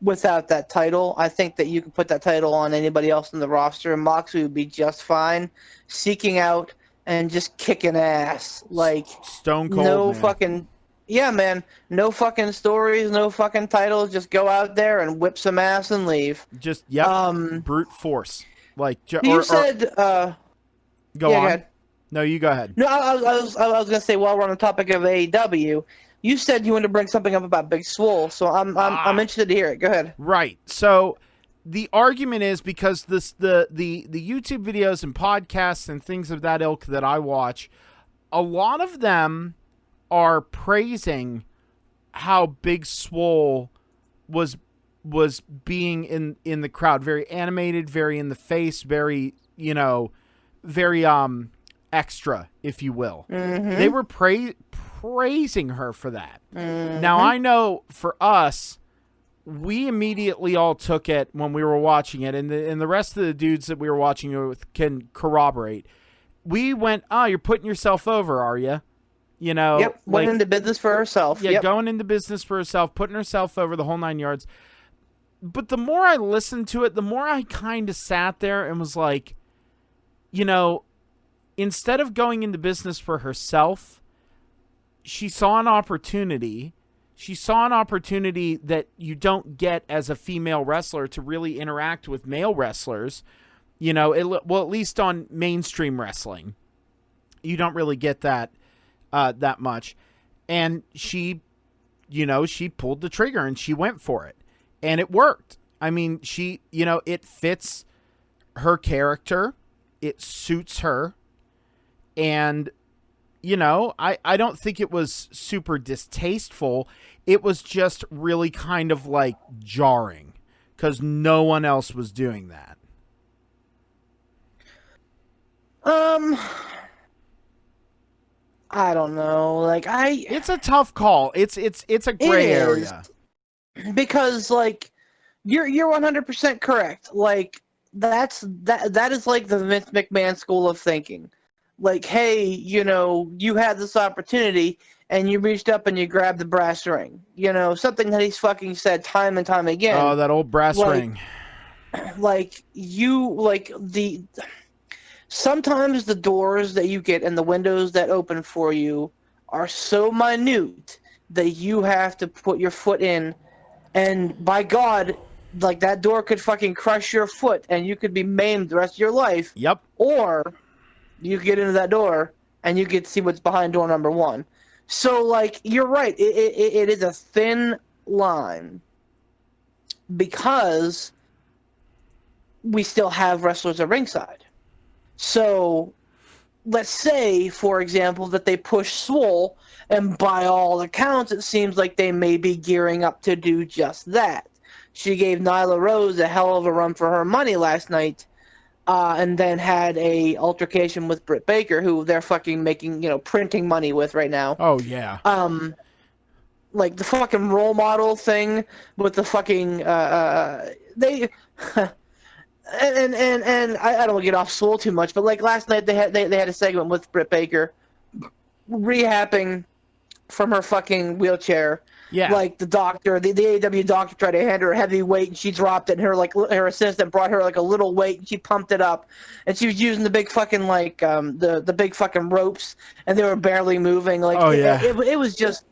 without that title. I think that you can put that title on anybody else in the roster, and Moxley would be just fine seeking out and just kicking ass. Like, Stone Cold, no man. fucking... Yeah, man. No fucking stories, no fucking titles. Just go out there and whip some ass and leave. Just, brute force. Like, you said... Go on. Go ahead. No, you go ahead. No, I was going to say, while we're on the topic of AEW, you said you wanted to bring something up about Big Swole, so I'm interested to hear it. Go ahead. Right. So the argument is because the YouTube videos and podcasts and things of that ilk that I watch, a lot of them are praising how Big Swole was being in the crowd, very animated, very in the face, very, very extra, if you will. They were praising her for that. Now, I know for us, we immediately all took it when we were watching it, and the rest of the dudes that we were watching it with can corroborate. We went, oh, you're putting yourself over, are you? Yep, went into business for herself. Yeah, going into business for herself, putting herself over the whole 9 yards. But the more I listened to it, the more I kind of sat there and was like, instead of going into business for herself, she saw an opportunity. She saw an opportunity that you don't get as a female wrestler to really interact with male wrestlers. At least on mainstream wrestling, you don't really get that that much. And she pulled the trigger and she went for it, and it worked. I mean, it fits her character. It suits her. And, I don't think it was super distasteful. It was just really kind of like jarring because no one else was doing that. I don't know. It's a tough call. It's a gray area. Because you're 100% correct. That is like the Vince McMahon school of thinking. Hey, you had this opportunity and you reached up and you grabbed the brass ring. Something that he's fucking said time and time again. Oh, that old brass ring. Sometimes the doors that you get and the windows that open for you are so minute that you have to put your foot in, and by God, that door could fucking crush your foot and you could be maimed the rest of your life. Yep. Or you get into that door and you get to see what's behind door number one. So, you're right. It is a thin line because we still have wrestlers at ringside. So, let's say, for example, that they push Swole, and by all accounts, it seems like they may be gearing up to do just that. She gave Nyla Rose a hell of a run for her money last night, and then had a altercation with Britt Baker, who they're fucking making, printing money with right now. Oh, yeah. The fucking role model thing with the fucking, they... And I don't want to get off Swole too much, but last night they had a segment with Britt Baker rehabbing from her fucking wheelchair. Yeah. The doctor, the AEW doctor tried to hand her a heavy weight and she dropped it, and her assistant brought her a little weight and she pumped it up, and she was using the big fucking the big fucking ropes, and they were barely moving. It was just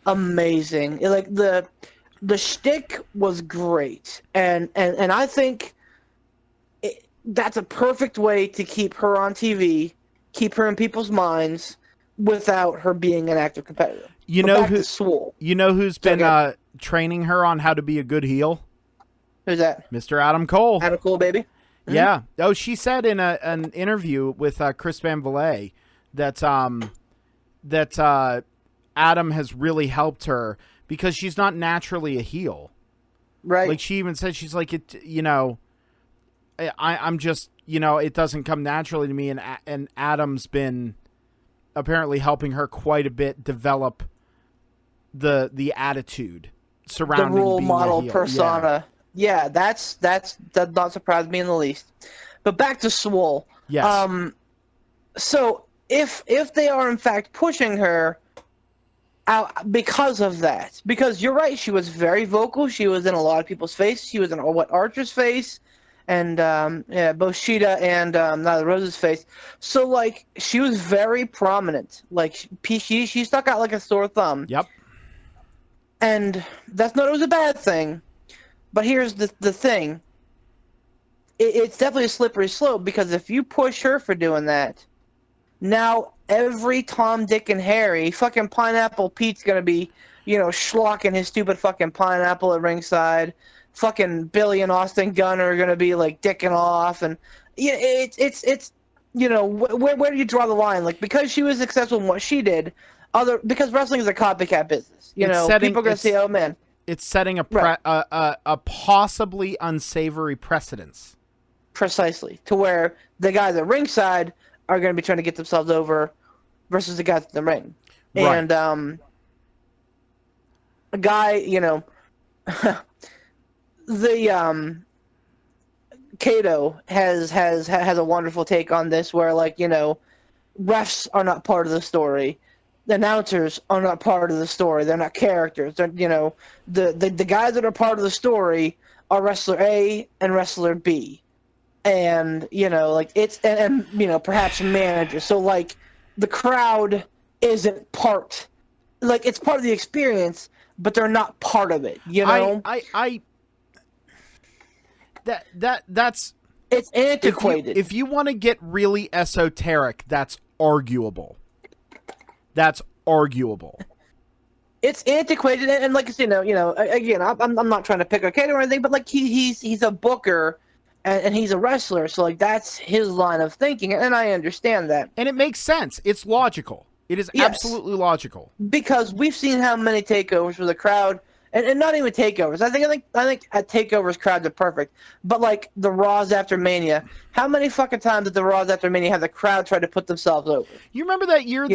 amazing. The shtick was great, and I think that's a perfect way to keep her on TV, keep her in people's minds without her being an active competitor. You know who's been training her on how to be a good heel? Who's that? Mr. Adam Cole. Adam Cole, baby. Mm-hmm. Yeah. Oh, she said in an interview with Chris Van Vliet that Adam has really helped her because she's not naturally a heel. Right. Like she even said, she's like, I'm just, it doesn't come naturally to me. And Adam's been apparently helping her quite a bit develop the attitude surrounding the role being model a heel. persona. Yeah, that not surprised me in the least. But back to Swole. Yes. So if they are in fact pushing her out because of that, because you're right, she was very vocal. She was in a lot of people's face. She was in Archer's face, and both Sheeta and Nyla Rose's face. So like she was very prominent. Like she stuck out like a sore thumb. Yep. And that's not always a bad thing. But here's the thing. It's definitely a slippery slope, because if you push her for doing that, now every Tom, Dick, and Harry, fucking Pineapple Pete's going to be, schlocking his stupid fucking pineapple at ringside. Fucking Billy and Austin Gunner are going to be, like, dicking off. And it's where do you draw the line? Like, because she was successful in what she did, because wrestling is a copycat business. People are going to say, oh, man. It's setting a possibly unsavory precedence. Precisely. To where the guys at ringside are going to be trying to get themselves over versus the guys in the ring. Right. And a guy, the Kato has a wonderful take on this, where refs are not part of the story. The announcers are not part of the story. They're not characters. They're, the guys that are part of the story are wrestler A and wrestler B. And, it's, and perhaps a manager. So, the crowd isn't part, it's part of the experience, but they're not part of it, That's it's antiquated. If you want to get really esoteric, that's arguable. It's antiquated, and like I said, again, I'm not trying to pick a kid or anything, but he's a booker, and he's a wrestler, so that's his line of thinking, and I understand that, and it makes sense. It's logical. It is absolutely logical, because we've seen how many takeovers with the crowd, and not even takeovers. I think at takeovers crowds are perfect, but the Raws after Mania, how many fucking times did the Raws after Mania have the crowd try to put themselves over? You remember that year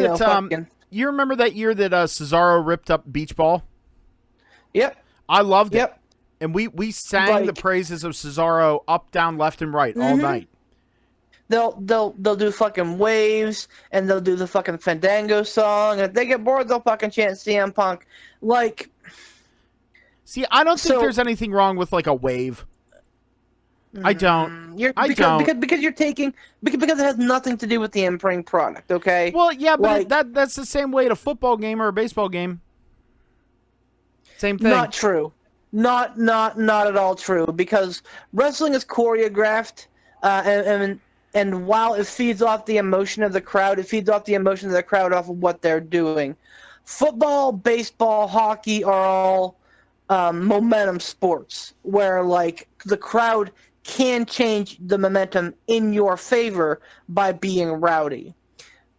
You remember that year that Cesaro ripped up Beach Ball? Yep. I loved it. And we sang the praises of Cesaro up, down, left, and right all night. They'll do fucking waves, and they'll do the fucking Fandango song, and if they get bored, they'll fucking chant CM Punk. See, I don't think there's anything wrong with a wave. I don't. Because you're taking because it has nothing to do with the in-ring product, okay? Well, yeah, but that's the same way at a football game or a baseball game. Same thing. Not true. Not at all true, because wrestling is choreographed, and while it feeds off the emotion of the crowd, it feeds off the emotion of the crowd off of what they're doing. Football, baseball, hockey are all momentum sports, where the crowd can change the momentum in your favor by being rowdy.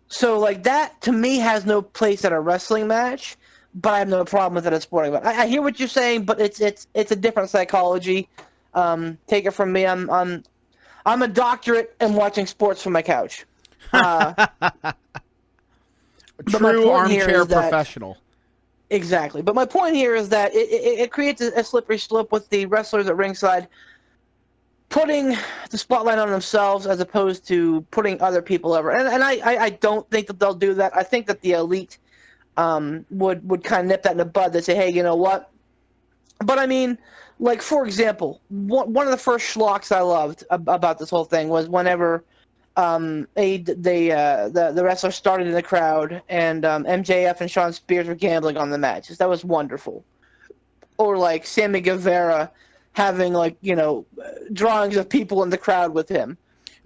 So that to me has no place at a wrestling match, but I have no problem with it at a sporting event. I hear what you're saying, but it's a different psychology. Take it from me. I'm a doctorate in watching sports from my couch. True armchair professional. Exactly. But my point here is that it creates a slippery slope with the wrestlers at ringside putting the spotlight on themselves as opposed to putting other people over. And I don't think that they'll do that. I think that the elite would kind of nip that in the bud. They say, hey, you know what? But I mean, for example, one of the first schlocks I loved about this whole thing was whenever the wrestler started in the crowd, and MJF and Shawn Spears were gambling on the matches. That was wonderful. Or Sammy Guevara having drawings of people in the crowd with him.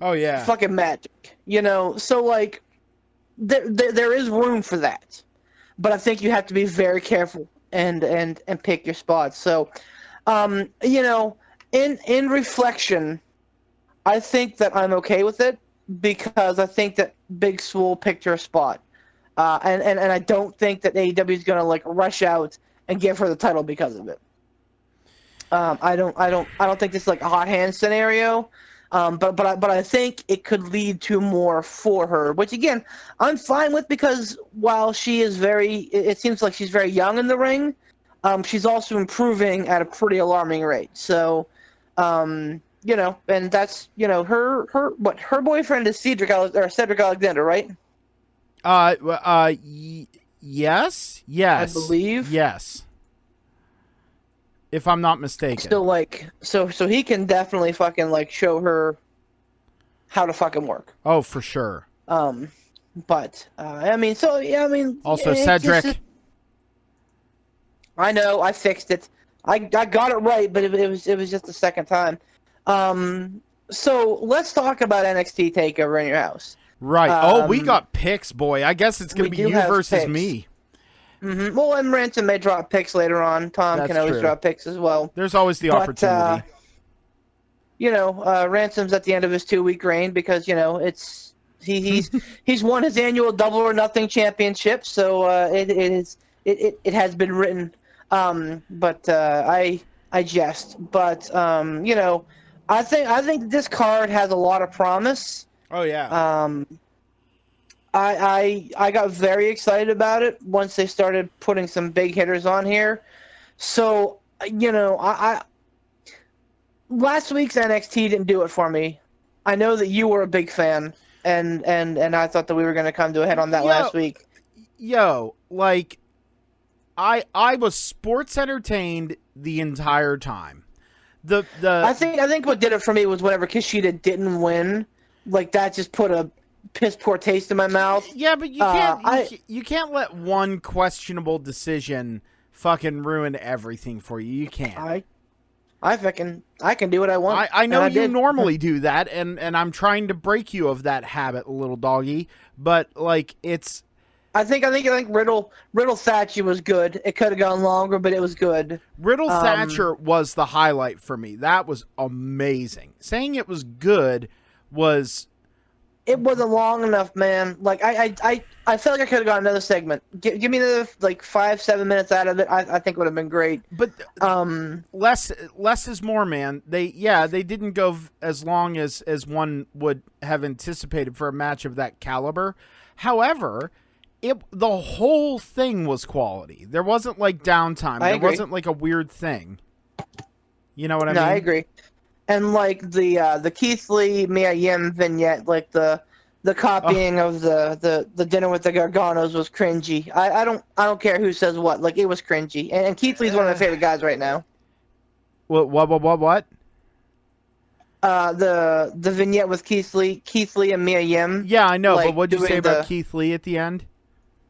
Oh yeah, fucking magic. So there is room for that, but I think you have to be very careful and pick your spots. So in reflection, I think that I'm okay with it, because I think that Big Swole picked her spot. And I don't think that AEW is going to rush out and give her the title because of it. I don't think this is like a hot hand scenario. But I think it could lead to more for her, which again I'm fine with, because while she is it seems like she's very young in the ring, she's also improving at a pretty alarming rate. So, and that's her boyfriend is Cedric Alexander, right? Yes, I believe. yes. If I'm not mistaken. So he can definitely fucking show her how to fucking work. Oh, for sure. But Also Cedric. I know, I fixed it. I got it right, but it was just the second time. So let's talk about NXT TakeOver in your house. Right. We got picks, boy. I guess it's going to be you versus picks. Me. Mm-hmm. Well, and Ransom may drop picks later on. Tom can always drop picks as well. There's always the opportunity. Ransom's at the end of his 2-week reign because it's he's won his annual Double or Nothing championship, so it has been written. But I jest. But I think this card has a lot of promise. Oh yeah. I got very excited about it once they started putting some big hitters on here. So, I last week's NXT didn't do it for me. I know that you were a big fan, and I thought that we were going to come to a head on that last week. I was sports entertained the entire time. I think what did it for me was whenever Kushida didn't win, that just put a piss poor taste in my mouth. Yeah, but you can't let one questionable decision fucking ruin everything for you. You can't. I can do what I want. I know you normally do that, and I'm trying to break you of that habit, little doggy. But it's. I think Riddle Thatcher was good. It could have gone longer, but it was good. Riddle Thatcher was the highlight for me. That was amazing. Saying it was good was. It wasn't long enough, man. I felt like I could have got another segment. Give me another 5-7 minutes out of it. I think would have been great. But less is more, man. They didn't go as long as one would have anticipated for a match of that caliber. However, the whole thing was quality. There wasn't downtime. There wasn't a weird thing. You know what I mean? No, I agree. And the Keith Lee Mia Yim vignette, the copying of the dinner with the Garganos was cringy. I don't care who says what. It was cringy. And Keith Lee's one of my favorite guys right now. What? The vignette with Keith Lee and Mia Yim. Yeah, I know. But what did you say about Keith Lee at the end?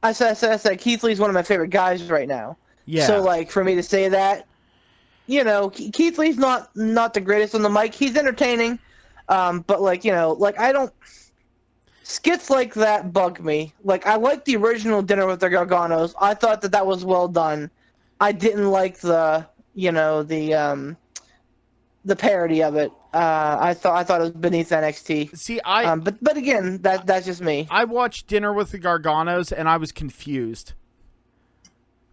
I said Keith Lee's one of my favorite guys right now. Yeah. So for me to say that. Keith Lee's not the greatest on the mic. He's entertaining, but I don't. Skits like that bug me. I like the original Dinner with the Garganos. I thought that was well done. I didn't like the parody of it. I thought it was beneath NXT. See, but again, that's just me. I watched Dinner with the Garganos and I was confused.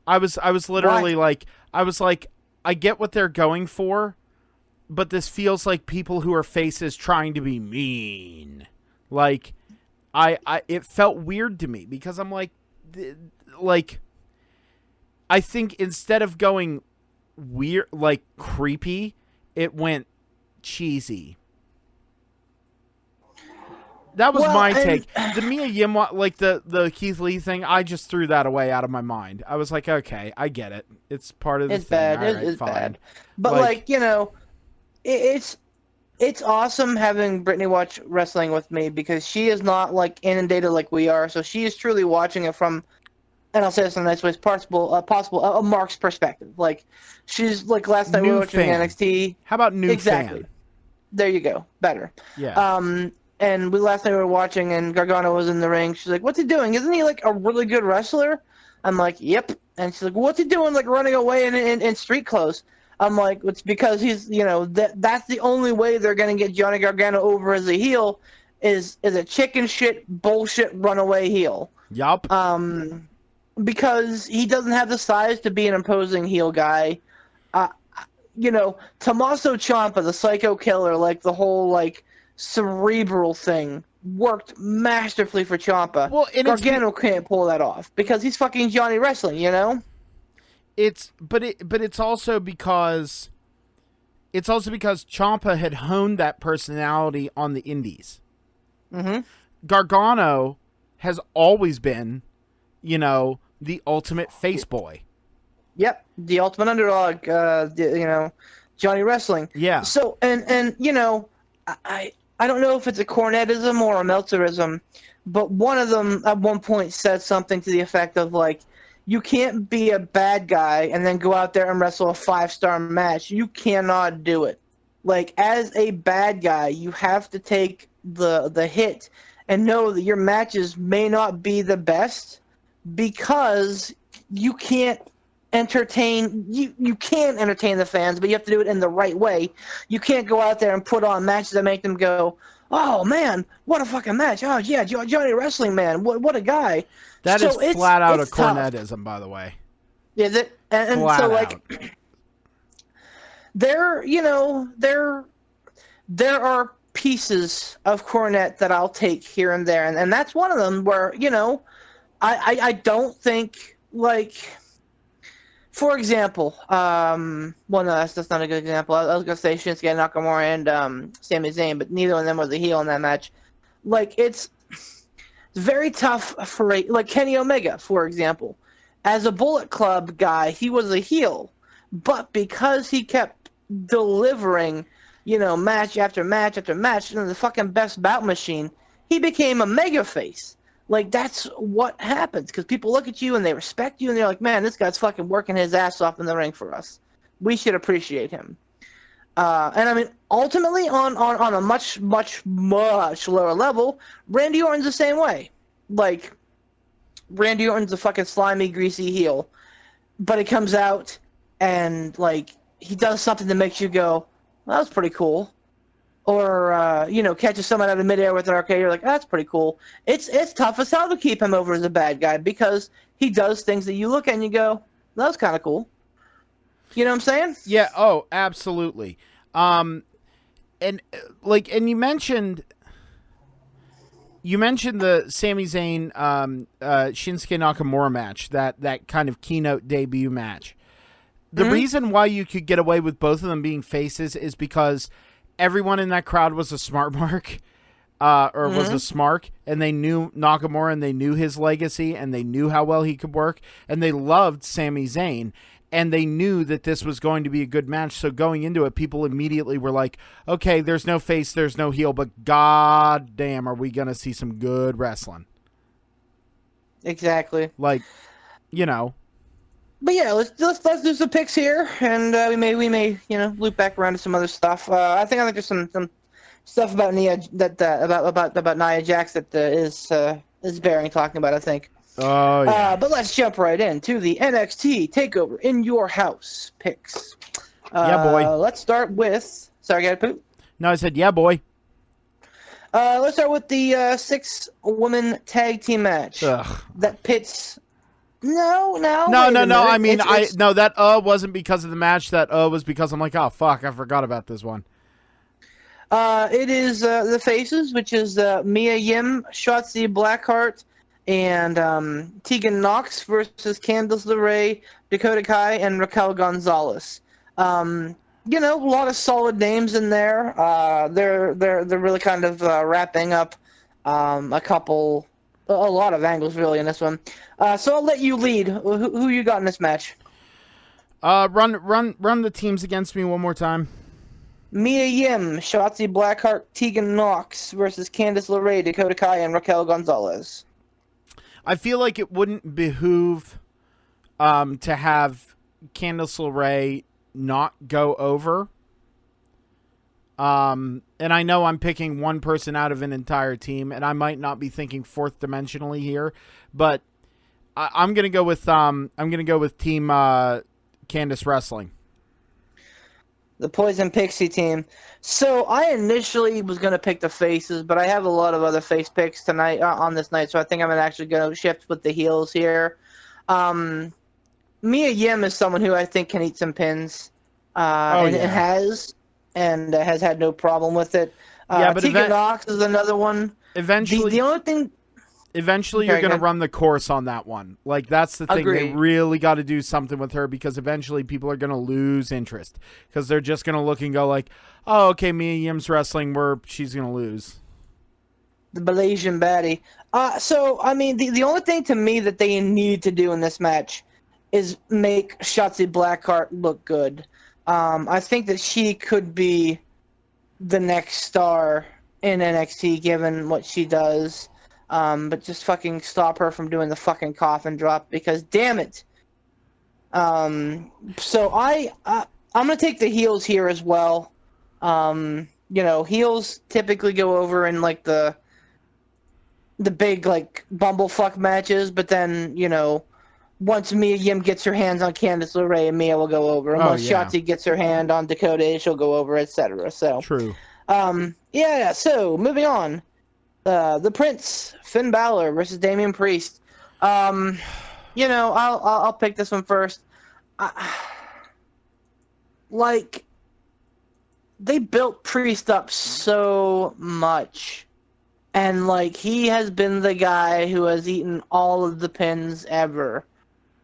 I was literally I get what they're going for, but this feels like people who are faces trying to be mean. It felt weird to me because I'm I think instead of going weird, creepy, it went cheesy. That was my take. The Mia Yim, the Keith Lee thing, I just threw that away out of my mind. I was okay, I get it. It's part of the thing. Bad. It's bad. But it's awesome having Brittany watch wrestling with me because she is not inundated like we are. So she is truly watching it from, and I'll say this in the nice way possible, a Mark's perspective. She's last night we were watching NXT. How about new exactly. Fan? There you go. Better. Yeah. And last night we were watching, and Gargano was in the ring. She's like, "What's he doing? Isn't he a really good wrestler?" I'm like, "Yep." And she's like, "What's he doing? Running away in street clothes?" I'm like, "It's because he's that's the only way they're gonna get Johnny Gargano over as a heel, is a chicken shit bullshit runaway heel." Yup. Because he doesn't have the size to be an imposing heel guy. Tommaso Ciampa, the Psycho Killer, like the whole like cerebral thing worked masterfully for Ciampa. Well, and Gargano can't pull that off because he's fucking Johnny Wrestling, But it's also because Ciampa had honed that personality on the indies. Mm-hmm. Gargano has always been, the ultimate face boy. Yep, the ultimate underdog. Johnny Wrestling. Yeah. So and I don't know if it's a Cornettism or a Meltzerism, but one of them at one point said something to the effect of like, you can't be a bad guy and then go out there and wrestle a 5-star match. You cannot do it. Like, as a bad guy, you have to take the hit and know that your matches may not be the best because you can't entertain you can entertain the fans, but you have to do it in the right way. You can't go out there and put on matches that make them go, oh man, what a fucking match. Oh yeah, Johnny Wrestling, man, what a guy. That is flat out a Cornettism, Cornettism, by the way. Yeah, and so like there are pieces of Cornette that I'll take here and there, and that's one of them where I don't think, like, for example, no, that's not a good example. I was gonna say Shinsuke Nakamura and Sami Zayn, but neither of them was a heel in that match. Like, it's very tough for like Kenny Omega, for example. As a Bullet Club guy, he was a heel, but because he kept delivering, match after match after match, the fucking best bout machine, he became a mega face. Like, that's what happens, because people look at you and they respect you and they're like, man, this guy's fucking working his ass off in the ring for us. We should appreciate him. And I mean, ultimately, on a much, much, much lower level, Randy Orton's the same way. Like, Randy Orton's a fucking slimy, greasy heel, but he comes out and, like, he does something that makes you go, well, that was pretty cool. Or, catches someone out of midair with an arcade, you're like, oh, that's pretty cool. It's tough as hell to keep him over as a bad guy because he does things that you look at and you go, that was kind of cool. You know what I'm saying? Yeah, oh, absolutely. And you mentioned the Sami Zayn Shinsuke Nakamura match, that kind of keynote debut match. The reason why you could get away with both of them being faces is because everyone in that crowd was a smart mark, was a smark, and they knew Nakamura and they knew his legacy and they knew how well he could work and they loved Sami Zayn and they knew that this was going to be a good match. So going into it, people immediately were like, okay, there's no face, there's no heel, but god damn, are we going to see some good wrestling? Exactly. Like, But yeah, let's do some picks here, and we may loop back around to some other stuff. I think there's some stuff about Nia about Nia Jax that is bearing talking about. I think. Oh yeah. But let's jump right into the NXT Takeover in Your House picks. Yeah, boy. Let's start with. Sorry, got it, Poot? No, I said yeah, boy. Let's start with the 6-woman tag team match that pits. No. I mean, that wasn't because of the match. That was because I'm like, oh fuck, I forgot about this one. It is the faces, which is Mia Yim, Shotzi Blackheart, and Tegan Knox versus Candice LeRae, Dakota Kai, and Raquel Gonzalez. A lot of solid names in there. They're really kind of wrapping up a lot of angles really in this one. So I'll let you lead. Who you got in this match? Run the teams against me one more time. Mia Yim, Shotzi Blackheart, Tegan Knox versus Candice LeRae, Dakota Kai, and Raquel Gonzalez. I feel like it wouldn't behoove to have Candice LeRae not go over. And I know I'm picking one person out of an entire team, and I might not be thinking fourth dimensionally here, but I'm gonna go with Team Candice Wrestling, the Poison Pixie team. So I initially was gonna pick the faces, but I have a lot of other face picks tonight on this night, so I think I'm gonna actually go shift with the heels here. Mia Yim is someone who I think can eat some pins. It has had no problem with it. But Tegan Knox is another one. Eventually, the only thing. Eventually, you're going to run the course on that one. Like, that's the thing. Agreed. They really got to do something with her because eventually people are going to lose interest because they're just going to look and go like, oh, okay, Mia Yim's wrestling where she's going to lose. The Malaysian baddie. So, I mean, the only thing to me that they need to do in this match is make Shotzi Blackheart look good. I think that she could be the next star in NXT given what she does. But just fucking stop her from doing the fucking coffin drop because damn it. So I'm gonna take the heels here as well. Heels typically go over in like the big like bumblefuck matches, but then once Mia Yim gets her hands on Candice LeRae, Mia will go over, and once Shotzi gets her hand on Dakota, she'll go over, etc. So true. So moving on. The Prince, Finn Balor versus Damian Priest. I'll pick this one first. They built Priest up so much, and he has been the guy who has eaten all of the pins ever.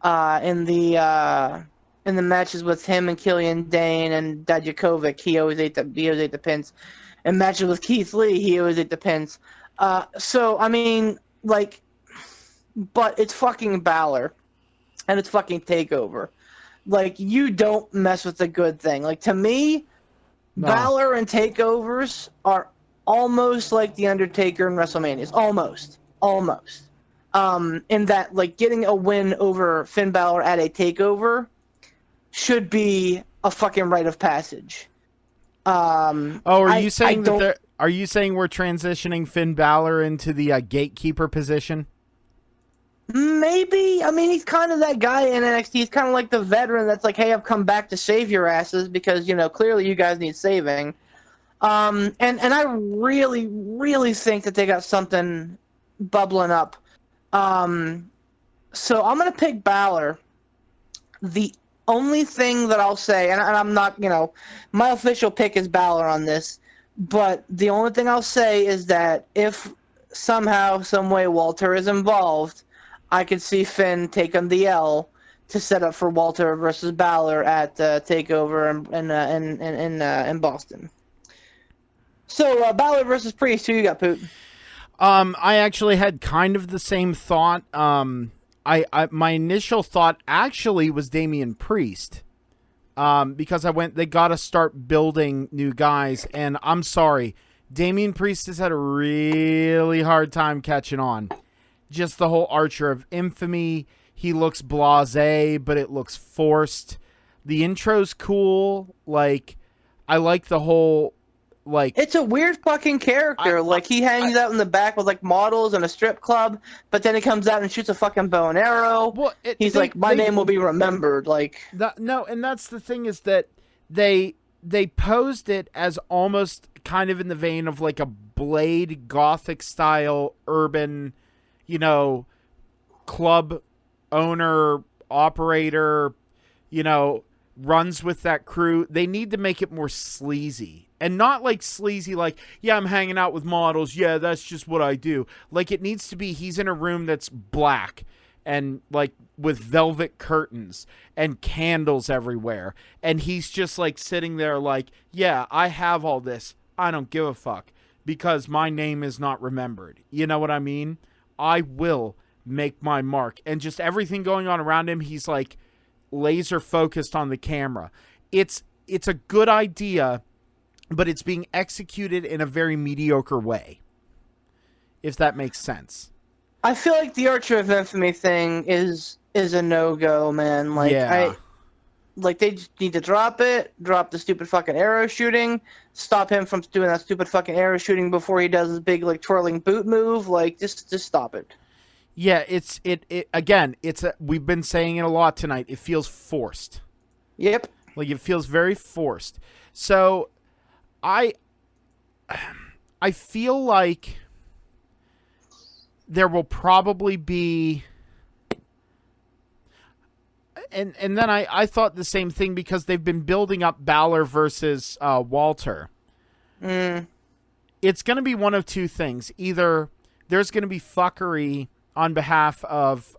In the matches with him and Killian Dane and Dijakovic, he always ate the pins. In matches with Keith Lee, he always ate the pins. But it's fucking Balor, and it's fucking TakeOver. You don't mess with a good thing. To me, no. Balor and TakeOvers are almost like The Undertaker and WrestleManias. Almost. In that, getting a win over Finn Balor at a TakeOver should be a fucking rite of passage. Are you saying we're transitioning Finn Balor into the gatekeeper position? Maybe. I mean, he's kind of that guy in NXT. He's kind of like the veteran that's like, hey, I've come back to save your asses because, clearly you guys need saving. And I really, really think that they got something bubbling up. So I'm going to pick Balor. The only thing that I'll say, and I'm not, my official pick is Balor on this, but the only thing I'll say is that if somehow, some way Walter is involved, I could see Finn taking the L to set up for Walter versus Balor at TakeOver in Boston. So Balor versus Priest, who you got, Poot? I actually had kind of the same thought. My initial thought actually was Damian Priest, because they got to start building new guys, and I'm sorry, Damian Priest has had a really hard time catching on. Just the whole Archer of Infamy, he looks blasé, but it looks forced. The intro's cool, I like the whole, it's a weird fucking character. He hangs out in the back with models in a strip club, but then he comes out and shoots a fucking bow and arrow. Well, he's my name will be remembered. No, and that's the thing is that they posed it as almost kind of in the vein of a Blade Gothic style urban, club owner, operator, runs with that crew. They need to make it more sleazy. And not sleazy, I'm hanging out with models. Yeah, that's just what I do. It needs to be he's in a room that's black and with velvet curtains and candles everywhere. And he's just sitting there yeah, I have all this. I don't give a fuck because my name is not remembered. You know what I mean? I will make my mark. And just everything going on around him, he's laser focused on the camera. It's a good idea, but it's being executed in a very mediocre way, if that makes sense. I feel like the Archer of Infamy thing is a no-go, man. They just need to drop the stupid fucking arrow shooting, stop him from doing that stupid fucking arrow shooting before he does his big twirling boot move. Just stop it. Yeah, we've been saying it a lot tonight. It feels forced. Yep. It feels very forced. So I feel like there will probably be and then I thought the same thing because they've been building up Balor versus Walter. It's going to be one of two things. Either there's going to be fuckery on behalf of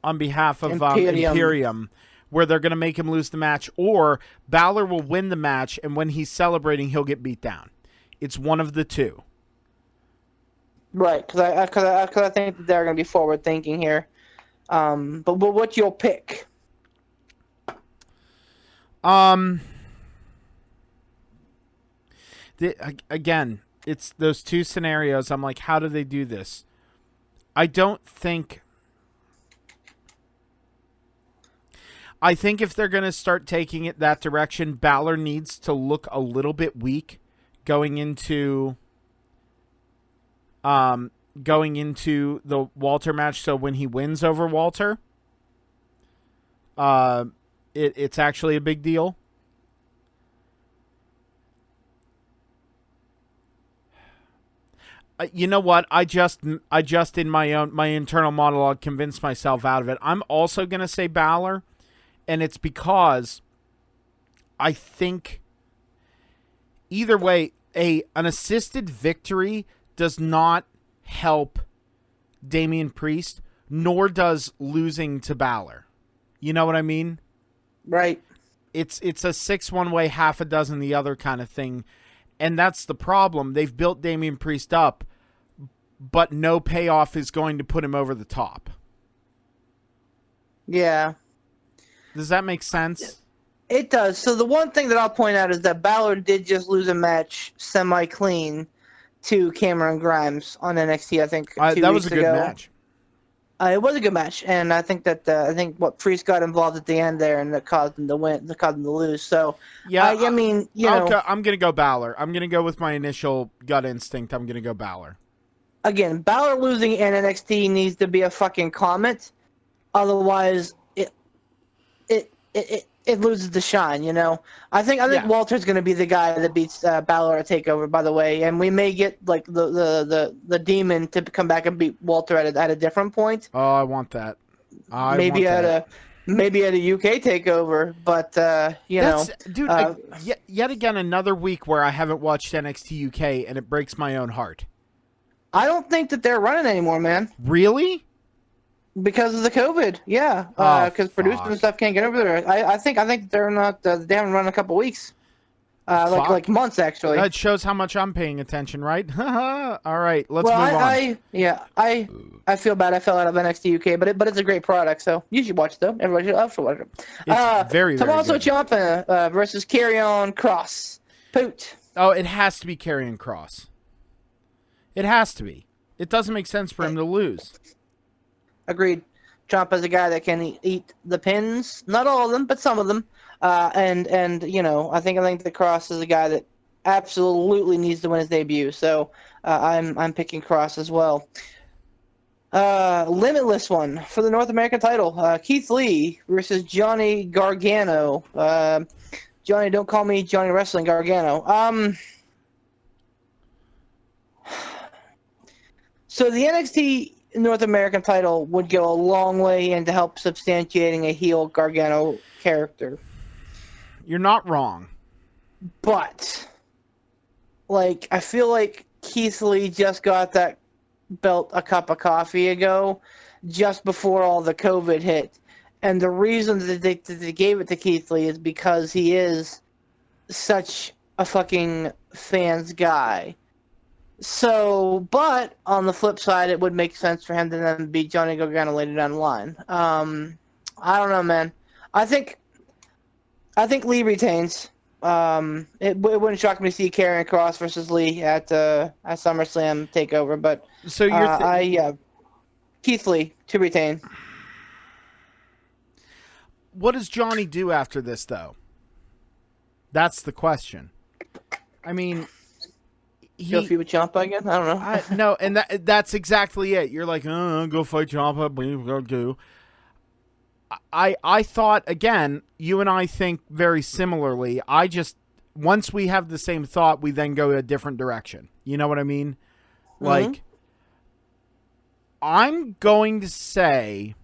Imperium, where they're going to make him lose the match, or Balor will win the match, and when he's celebrating, he'll get beat down. It's one of the two. Right, because I think that they're going to be forward thinking here. But what's your pick? Again, it's those two scenarios. I'm like, how do they do this? I think if they're going to start taking it that direction, Balor needs to look a little bit weak going into the Walter match. So when he wins over Walter, it's actually a big deal. You know what? I just in my internal monologue convinced myself out of it. I'm also going to say Balor, and it's because I think either way, an assisted victory does not help Damian Priest, nor does losing to Balor. You know what I mean? Right. It's a 6 one way, half a dozen the other kind of thing. And that's the problem. They've built Damian Priest up, but no payoff is going to put him over the top. Yeah. Does that make sense? It does. So the one thing that I'll point out is that Balor did just lose a match semi-clean to Cameron Grimes on NXT, I think, 2 weeks ago. That was a good match. It was a good match, and I think that what Priest got involved at the end there, and that caused him to win, that caused him to lose. So yeah, I mean, I'm gonna go Balor. I'm gonna go with my initial gut instinct. I'm gonna go Balor. Again, Balor losing in NXT needs to be a fucking comment, otherwise it loses the shine. You know, I think Walter's gonna be the guy that beats Balor at Takeover. By the way, and we may get like the Demon to come back and beat Walter at a different point. Oh, I want that. Maybe at a UK Takeover, but yet again another week where I haven't watched NXT UK, and it breaks my own heart. I don't think that they're running anymore, man. Really? Because of the COVID, yeah. Because producers and stuff can't get over there. I think they're not. They haven't run in a couple weeks. Like months actually. That shows how much I'm paying attention, right? All right, let's move on. I feel bad. I fell out of NXT UK, but it's a great product, so you should watch it though. Everybody should also watch it. It's very Tommaso good. Ciampa versus Karrion Kross. Poot. Oh, it has to be Karrion Kross. It has to be. It doesn't make sense for him to lose. Agreed. Ciampa's a guy that can eat the pins. Not all of them, but some of them. And I think the Kross is a guy that absolutely needs to win his debut. So I'm picking Kross as well. Limitless one for the North American title. Keith Lee versus Johnny Gargano. Johnny, don't call me Johnny Wrestling Gargano. So the NXT North American title would go a long way into help substantiating a heel Gargano character. You're not wrong. But, I feel like Keith Lee just got that belt a cup of coffee ago, just before all the COVID hit. And the reason that they gave it to Keith Lee is because he is such a fucking fans guy. So, but on the flip side, it would make sense for him to then beat Johnny Gargano later down the line. I don't know, man. I think Lee retains. It wouldn't shock me to see Karrion Kross versus Lee at SummerSlam Takeover, but so you're Keith Lee to retain. What does Johnny do after this, though? That's the question. I mean, Go feud with Ciampa again? I don't know. No, and that's exactly it. You're like, go fight Ciampa. Go. I thought, again, you and I think very similarly. Once we have the same thought, we then go a different direction. You know what I mean? I'm going to say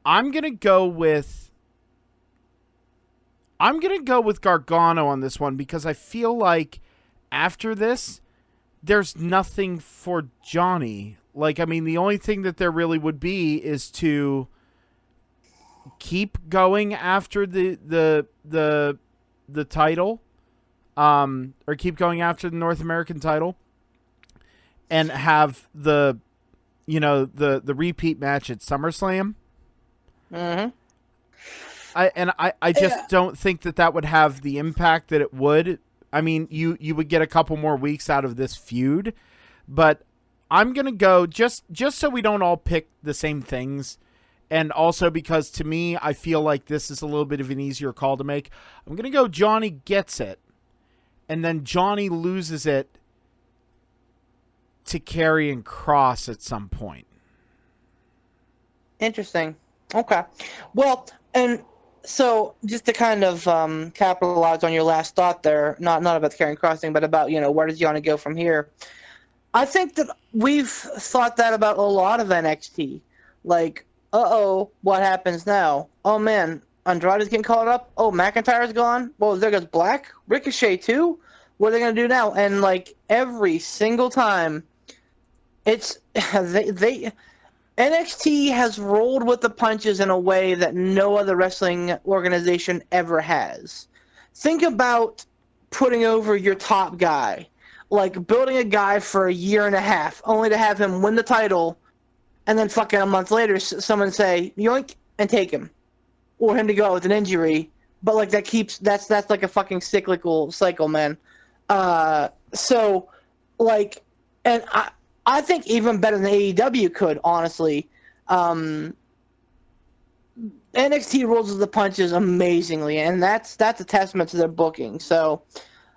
I'm gonna go with Gargano on this one because I feel like after this, there's nothing for Johnny. Like, I mean, the only thing that there really would be is to keep going after the title, or keep going after the North American title, and have the repeat match at SummerSlam. Mm-hmm. I just don't think that would have the impact that it would. I mean, you would get a couple more weeks out of this feud, but I'm gonna go just so we don't all pick the same things, and also because to me I feel like this is a little bit of an easier call to make. I'm gonna go Johnny gets it, and then Johnny loses it to Karrion Kross at some point. Interesting. Okay. Well, and so just to kind of capitalize on your last thought there, not about the Karrion Kross thing, but about, where does Johnny go from here? I think that we've thought that about a lot of NXT. Like, what happens now? Oh, man, Andrade's getting called up. Oh, McIntyre's gone. Well, there goes Black. Ricochet, too. What are they going to do now? And, like, every single time, it's NXT has rolled with the punches in a way that no other wrestling organization ever has. Think about putting over your top guy, like building a guy for a year and a half, only to have him win the title, and then fucking a month later, someone say yoink and take him, or him to go out with an injury. But like that's like a fucking cyclical cycle, man. So like, and I think even better than AEW could, honestly. NXT rolls with the punches amazingly, and that's a testament to their booking. So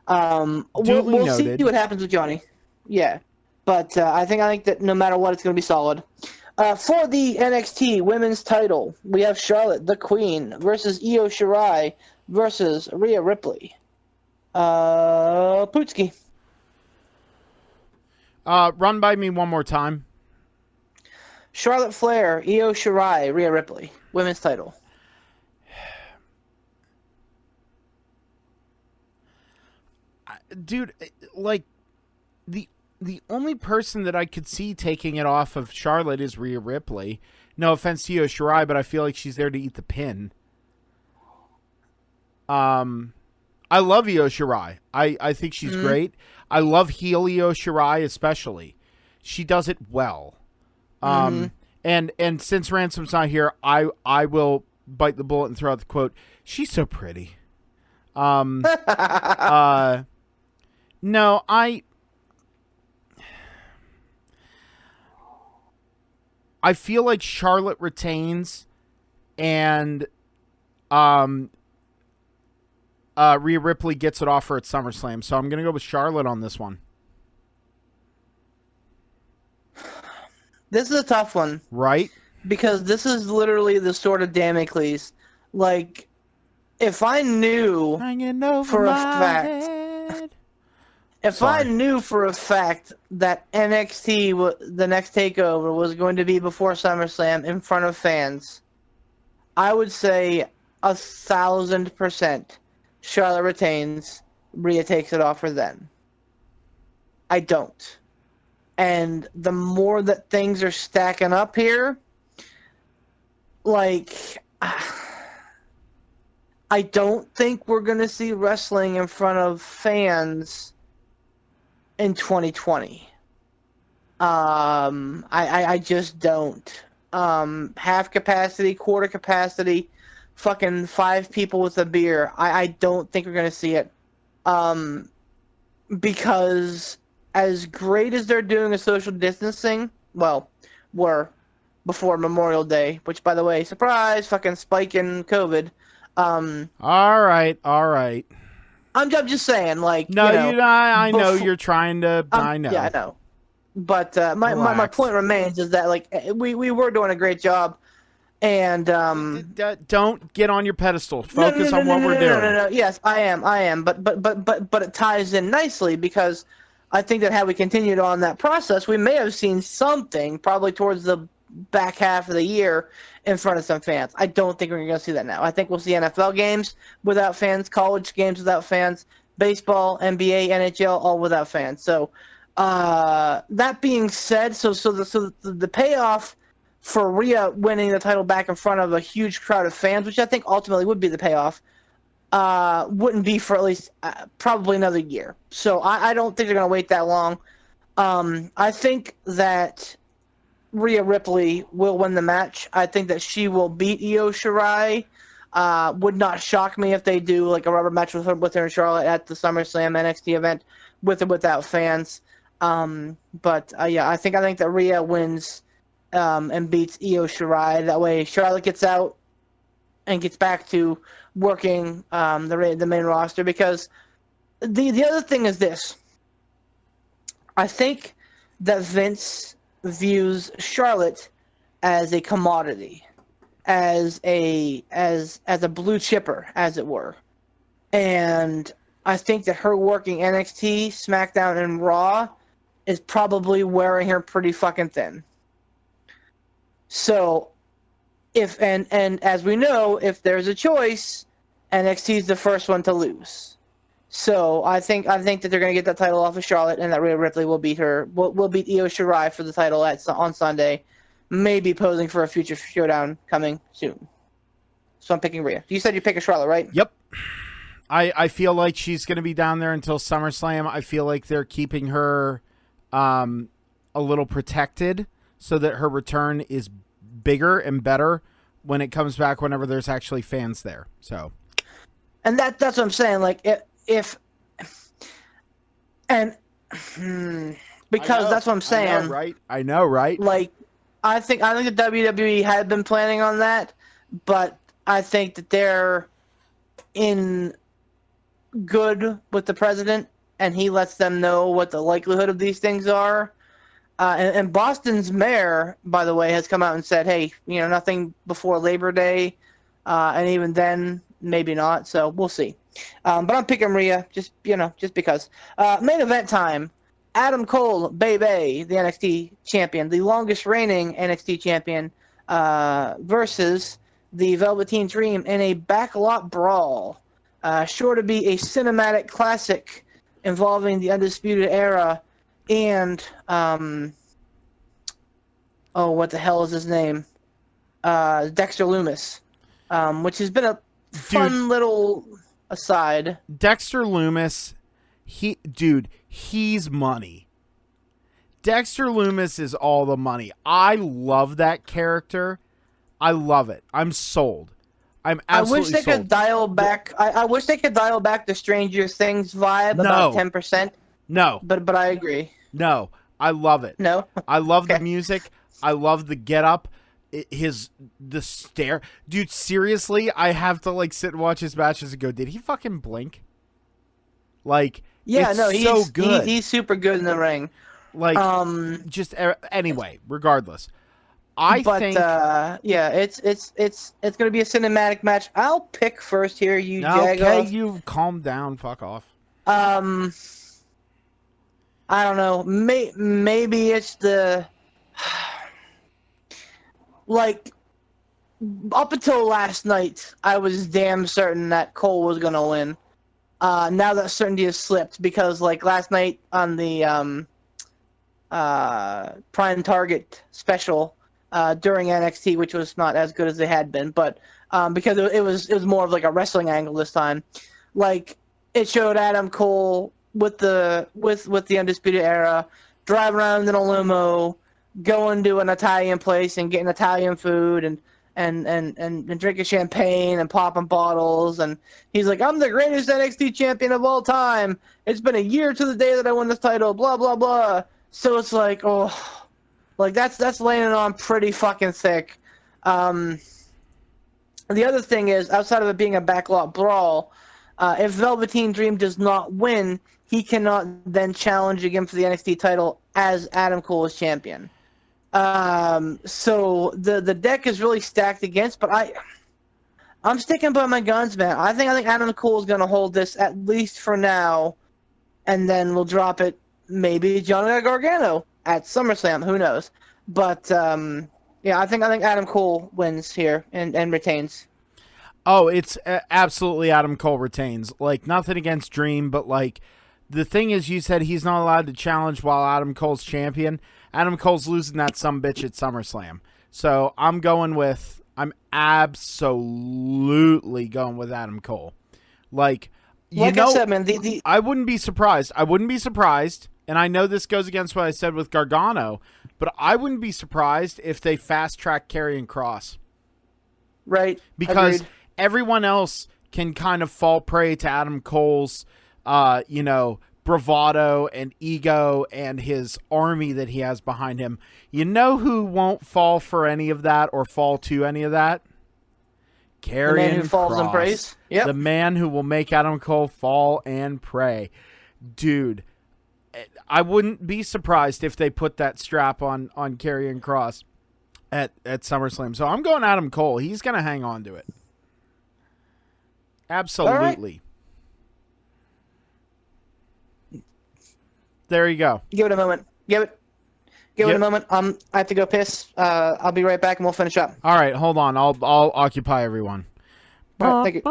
we'll see what happens with Johnny. Yeah, but I think that no matter what, it's going to be solid. For the NXT Women's title, we have Charlotte, the Queen, versus Io Shirai versus Rhea Ripley. Pootski. Run by me one more time. Charlotte Flair, Io Shirai, Rhea Ripley. Women's title. Dude, like, the only person that I could see taking it off of Charlotte is Rhea Ripley. No offense to Io Shirai, but I feel like she's there to eat the pin. I love Io Shirai. I think she's great. I love heel Io Shirai especially. She does it well. And since Ransom's not here, I will bite the bullet and throw out the quote. She's so pretty. No, I feel like Charlotte retains, and Rhea Ripley gets it off her at SummerSlam. So I'm going to go with Charlotte on this one. This is a tough one. Right? Because this is literally the sword of Damocles. Like, if I knew for a fact... I knew for a fact that NXT, the next takeover, was going to be before SummerSlam in front of fans, I would say 1,000% Charlotte retains, Rhea takes it off her then. I don't. And the more that things are stacking up here, like, I don't think we're going to see wrestling in front of fans in 2020. I just don't. Half capacity, quarter capacity, fucking 5 people with a beer. I don't think we're going to see it. Because as great as they're doing a social distancing, were before Memorial Day, which, by the way, surprise, fucking spike in COVID. All right. I'm just saying, like, no, I know you're trying to. I know. Yeah, I know. But my point remains is that, like, we were doing a great job, and don't get on your pedestal. Focus on what we're doing. No. Yes, I am. But it ties in nicely because I think that had we continued on that process, we may have seen something probably towards the back half of the year in front of some fans. I don't think we're going to see that now. I think we'll see NFL games without fans, college games without fans, baseball, NBA, NHL, all without fans. So that being said, so the payoff for Rhea winning the title back in front of a huge crowd of fans, which I think ultimately would be the payoff, wouldn't be for at least probably another year. So I don't think they're going to wait that long. I think that Rhea Ripley will win the match. I think that she will beat Io Shirai. Would not shock me if they do like a rubber match with her and Charlotte at the SummerSlam NXT event with or without fans. But I think that Rhea wins and beats Io Shirai. That way Charlotte gets out and gets back to working the main roster. Because the other thing is this. I think that Vince views Charlotte as a commodity, as a blue chipper, as it were. And I think that her working NXT, SmackDown, and Raw is probably wearing her pretty fucking thin. So, and as we know, if there's a choice, NXT is the first one to lose. So I think that they're going to get that title off of Charlotte, and that Rhea Ripley will beat will beat Io Shirai for the title on Sunday, maybe posing for a future showdown coming soon. So I'm picking Rhea. You said you pick a Charlotte, right? Yep. I feel like she's going to be down there until SummerSlam. I feel like they're keeping her a little protected so that her return is bigger and better when it comes back whenever there's actually fans there. So, and that's what I'm saying. Like because that's what I'm saying. I know, right? Like, I think the WWE had been planning on that, but I think that they're in good with the president, and he lets them know what the likelihood of these things are. And Boston's mayor, by the way, has come out and said, hey, nothing before Labor Day, and even then, maybe not. So we'll see. But I'm picking Rhea just because. Main event time. Adam Cole, baby, the NXT champion, the longest reigning NXT champion, versus the Velveteen Dream in a backlot brawl. Sure to be a cinematic classic involving the Undisputed Era and what the hell is his name? Dexter Lumis, which has been a fun little aside. Dexter Lumis, he's money. Dexter Lumis is all the money. I love that character. I love it. I'm sold. I'm absolutely sold. I wish they could dial back. I wish they could dial back the Stranger Things vibe about 10%. No, but I agree. No, I love it. No, I love the music. I love the get up. The stare, dude. Seriously, I have to sit and watch his matches and go, did he fucking blink? He's so good. He's super good in the ring. Anyway, regardless, it's gonna be a cinematic match. I'll pick first here. Okay, you calm down. Fuck off. I don't know. Maybe it's the up until last night, I was damn certain that Cole was gonna win. Now that certainty has slipped because last night on the Prime Target special during NXT, which was not as good as they had been, but because it was more of a wrestling angle this time. It showed Adam Cole with the Undisputed Era driving around in a limo, going to an Italian place and getting Italian food and drinking champagne and popping bottles, and he's like, I'm the greatest NXT champion of all time. It's been a year to the day that I won this title, blah blah blah. So it's that's laying it on pretty fucking thick. The other thing is, outside of it being a backlot brawl, if Velveteen Dream does not win, he cannot then challenge again for the NXT title as Adam Cole is champion. So the deck is really stacked against, but I'm sticking by my guns, man. I think Adam Cole is going to hold this at least for now, and then we'll drop it maybe Johnny Gargano at SummerSlam. Who knows? But Yeah, I think Adam Cole wins here and retains. Oh, it's absolutely Adam Cole retains. Like, nothing against Dream, but, like, the thing is, you said he's not allowed to challenge while Adam Cole's champion. Adam Cole's losing that sumbitch at SummerSlam. So I'm absolutely going with Adam Cole. Like, I said, man, I wouldn't be surprised. And I know this goes against what I said with Gargano, but I wouldn't be surprised if they fast-track Karrion Kross. Right. Because Agreed. Everyone else can kind of fall prey to Adam Cole's, bravado and ego and his army that he has behind him. You know who won't fall for any of that or fall to any of that? Karrion Kross. The man who falls and prays. Yep. The man who will make Adam Cole fall and pray. Dude, I wouldn't be surprised if they put that strap on Karrion Kross at SummerSlam. So I'm going Adam Cole. He's going to hang on to it. Absolutely. Right. There you go. Give it a moment. Give it a moment. I have to go piss. I'll be right back and we'll finish up. All right, hold on. I'll occupy everyone. All right, thank you.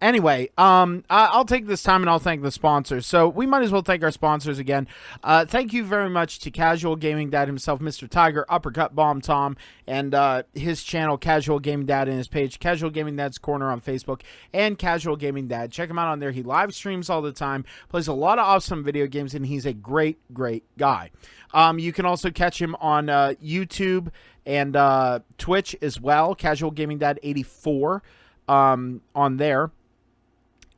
Anyway, I'll take this time and I'll thank the sponsors. So we might as well thank our sponsors again. Thank you very much to Casual Gaming Dad himself, Mr. Tiger, Uppercut Bomb Tom, and his channel, Casual Gaming Dad, and his page, Casual Gaming Dad's Corner on Facebook, and Casual Gaming Dad. Check him out on there. He live streams all the time, plays a lot of awesome video games, and he's a great, great guy. You can also catch him on YouTube and Twitch as well, Casual Gaming Dad 84 on there.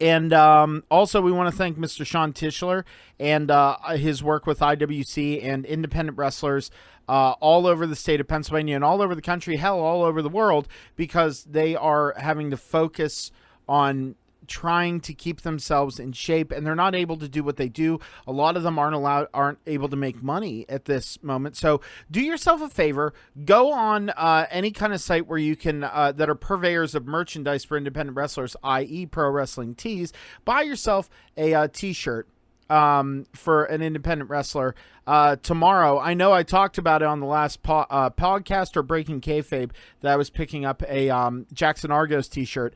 And also, we want to thank Mr. Sean Tischler and his work with IWC and independent wrestlers all over the state of Pennsylvania and all over the country, hell, all over the world, because they are having to focus on trying to keep themselves in shape, and they're not able to do what they do. A lot of them aren't able to make money at this moment. So do yourself a favor, go on any kind of site where you can that are purveyors of merchandise for independent wrestlers, i.e. Pro Wrestling Tees. Buy yourself a t-shirt for an independent wrestler tomorrow. I know I talked about it on the last podcast or Breaking Kayfabe that I was picking up a Jackson Argos t-shirt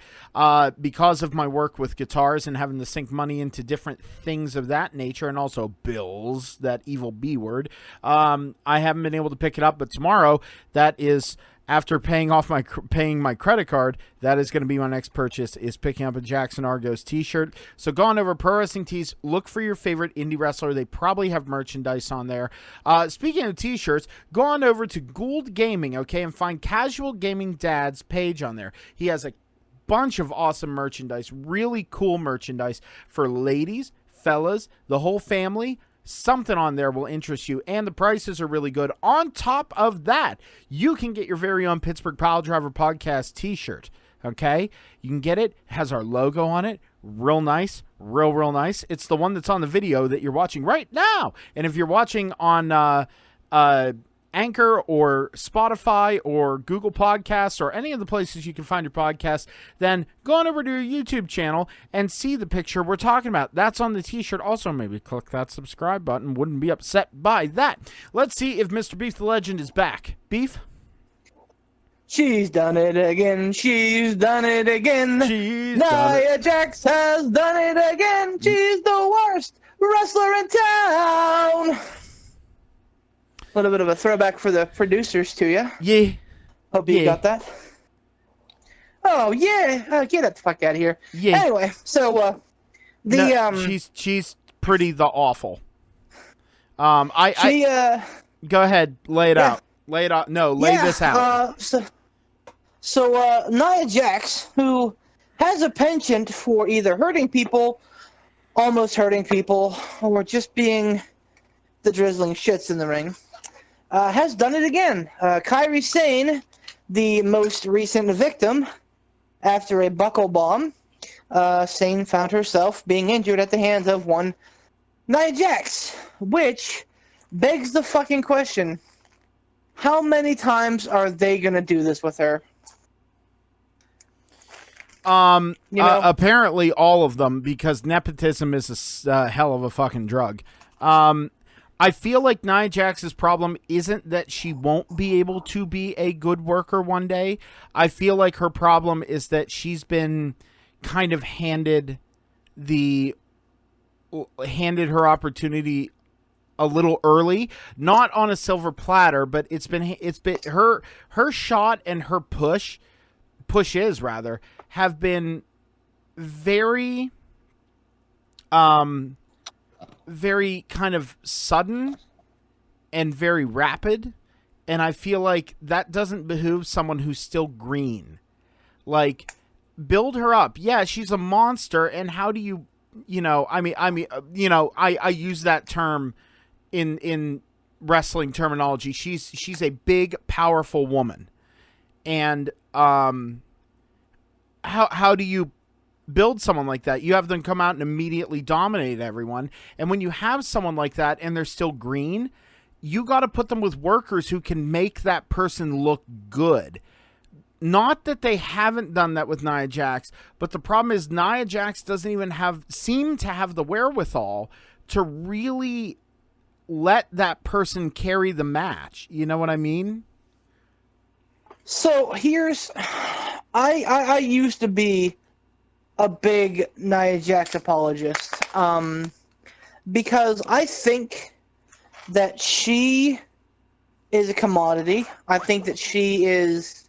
because of my work with guitars and having to sink money into different things of that nature, and also bills, that evil B word. I haven't been able to pick it up, but tomorrow, that is, after paying my credit card, that is going to be my next purchase, is picking up a Jackson Argos t-shirt. So go on over Pro Wrestling Tees, look for your favorite indie wrestler. They probably have merchandise on there. Speaking of t-shirts, go on over to Gould Gaming, okay, and find Casual Gaming Dad's page on there. He has a bunch of awesome merchandise, really cool merchandise for ladies, fellas, the whole family. Something on there will interest you, and the prices are really good. On top of that, you can get your very own Pittsburgh Piledriver podcast t-shirt, okay? You can get it. It has our logo on it. Real nice. Real nice. It's the one that's on the video that you're watching right now. And if you're watching on Anchor or Spotify or Google Podcasts or any of the places you can find your podcast, then go on over to your YouTube channel and see the picture we're talking about. That's on the t-shirt. Also, maybe click that subscribe button. Wouldn't be upset by that. Let's see if Mr. Beef the Legend is back. Beef? She's done it again. She's done it again. Nia Jax has done it again. She's the worst wrestler in town. A little bit of a throwback for the producers to you. Yeah. Hope you got that. Oh, yeah. Get that the fuck out of here. Yeah. Anyway, so, she's pretty the awful. Go ahead. Lay it out. Lay it out. No, lay this out. So Nia Jax, who has a penchant for either hurting people, almost hurting people, or just being the drizzling shits in the ring, has done it again. Kairi Sane, the most recent victim, after a buckle bomb, Sane found herself being injured at the hands of one Nia Jax, which begs the fucking question, how many times are they going to do this with her? Apparently all of them, because nepotism is a hell of a fucking drug. I feel like Nia Jax's problem isn't that she won't be able to be a good worker one day. I feel like her problem is that she's been kind of handed her opportunity a little early, not on a silver platter, but it's been her shot and her pushes rather have been very very kind of sudden and very rapid, and I feel like that doesn't behoove someone who's still green. Like, build her up. Yeah, she's a monster, and how do you I use that term in wrestling terminology. She's a big, powerful woman, and how do you build someone like that? You have them come out and immediately dominate everyone, and when you have someone like that and they're still green, you got to put them with workers who can make that person look good. Not that they haven't done that with Nia Jax, but the problem is Nia Jax doesn't even seem to have the wherewithal to really let that person carry the match. You know what I mean? So here's, I used to be a big Nia Jax apologist, because I think that she is a commodity. I think that she is,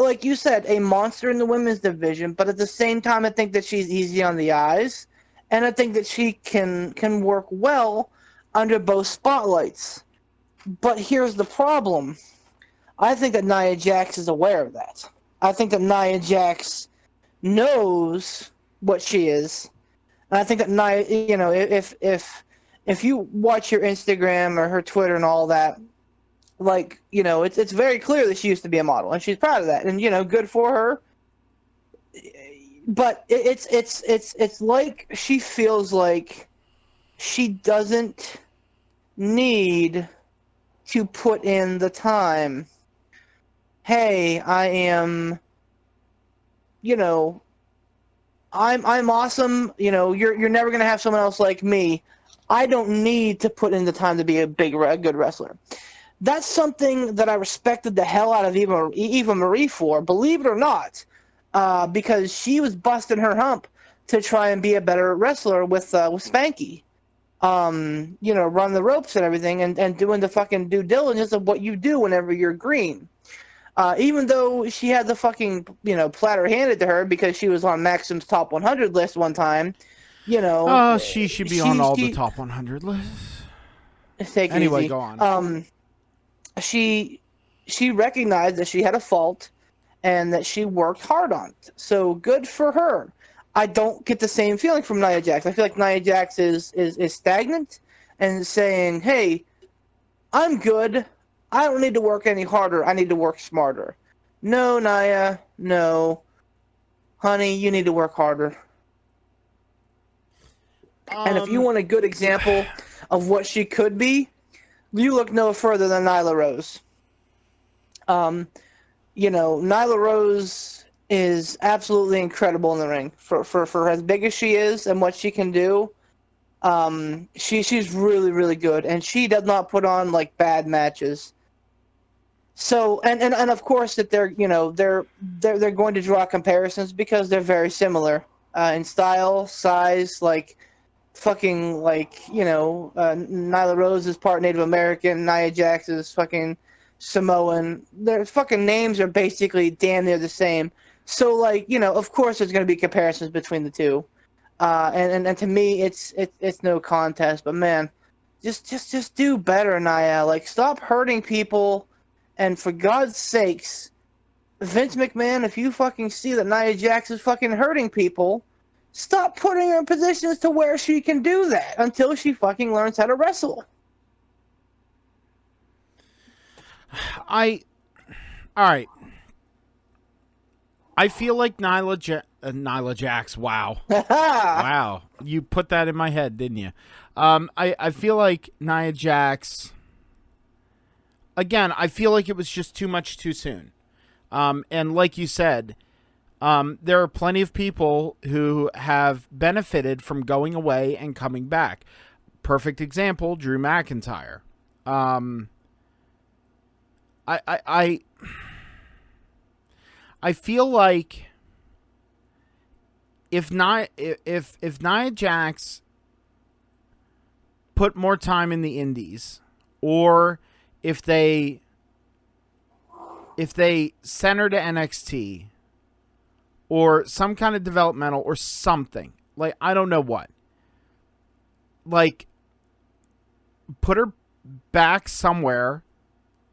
like you said, a monster in the women's division, but at the same time, I think that she's easy on the eyes, and I think that she can work well under both spotlights. But here's the problem. I think that Nia Jax is aware of that. I think that Nia Jax knows what she is. And I think that Nia, if you watch her Instagram or her Twitter and all that, like, it's very clear that she used to be a model, and she's proud of that, and good for her. But it's like she feels like she doesn't need to put in the time. Hey, I am, I'm awesome. You're never gonna have someone else like me. I don't need to put in the time to be a good wrestler. That's something that I respected the hell out of Eva Marie for, believe it or not, because she was busting her hump to try and be a better wrestler with Spanky. Run the ropes and everything, and doing the fucking due diligence of what you do whenever you're green. Even though she had the fucking, platter handed to her because she was on Maxim's top 100 list one time, she should be on all the top 100 lists. Anyway, go on. She recognized that she had a fault and that she worked hard on it. So good for her. I don't get the same feeling from Nia Jax. I feel like Nia Jax is stagnant and saying, hey, I'm good. I don't need to work any harder. I need to work smarter. No, Nia, no. Honey, you need to work harder. And if you want a good example of what she could be, you look no further than Nyla Rose. Nyla Rose is absolutely incredible in the ring for as big as she is and what she can do. She's really, really good, and she does not put on like bad matches. So and of course that they're going to draw comparisons because they're very similar in style, size, Nyla Rose is part Native American, Nia Jax is fucking Samoan. Their fucking names are basically damn near the same. So of course there's going to be comparisons between the two. And to me it's no contest, but man, just do better, Nia. Stop hurting people, and for God's sakes, Vince McMahon, if you fucking see that Nia Jax is fucking hurting people, stop putting her in positions to where she can do that until she fucking learns how to wrestle. All right. I feel like Nyla Jax. Wow. Wow. You put that in my head, didn't you? I feel like Nia Jax. Again, I feel like it was just too much too soon. And like you said, There are plenty of people who have benefited from going away and coming back. Perfect example, Drew McIntyre. I feel like if Nia Jax put more time in the indies, or if they sent her to NXT or some kind of developmental or something, like, I don't know what, like, put her back somewhere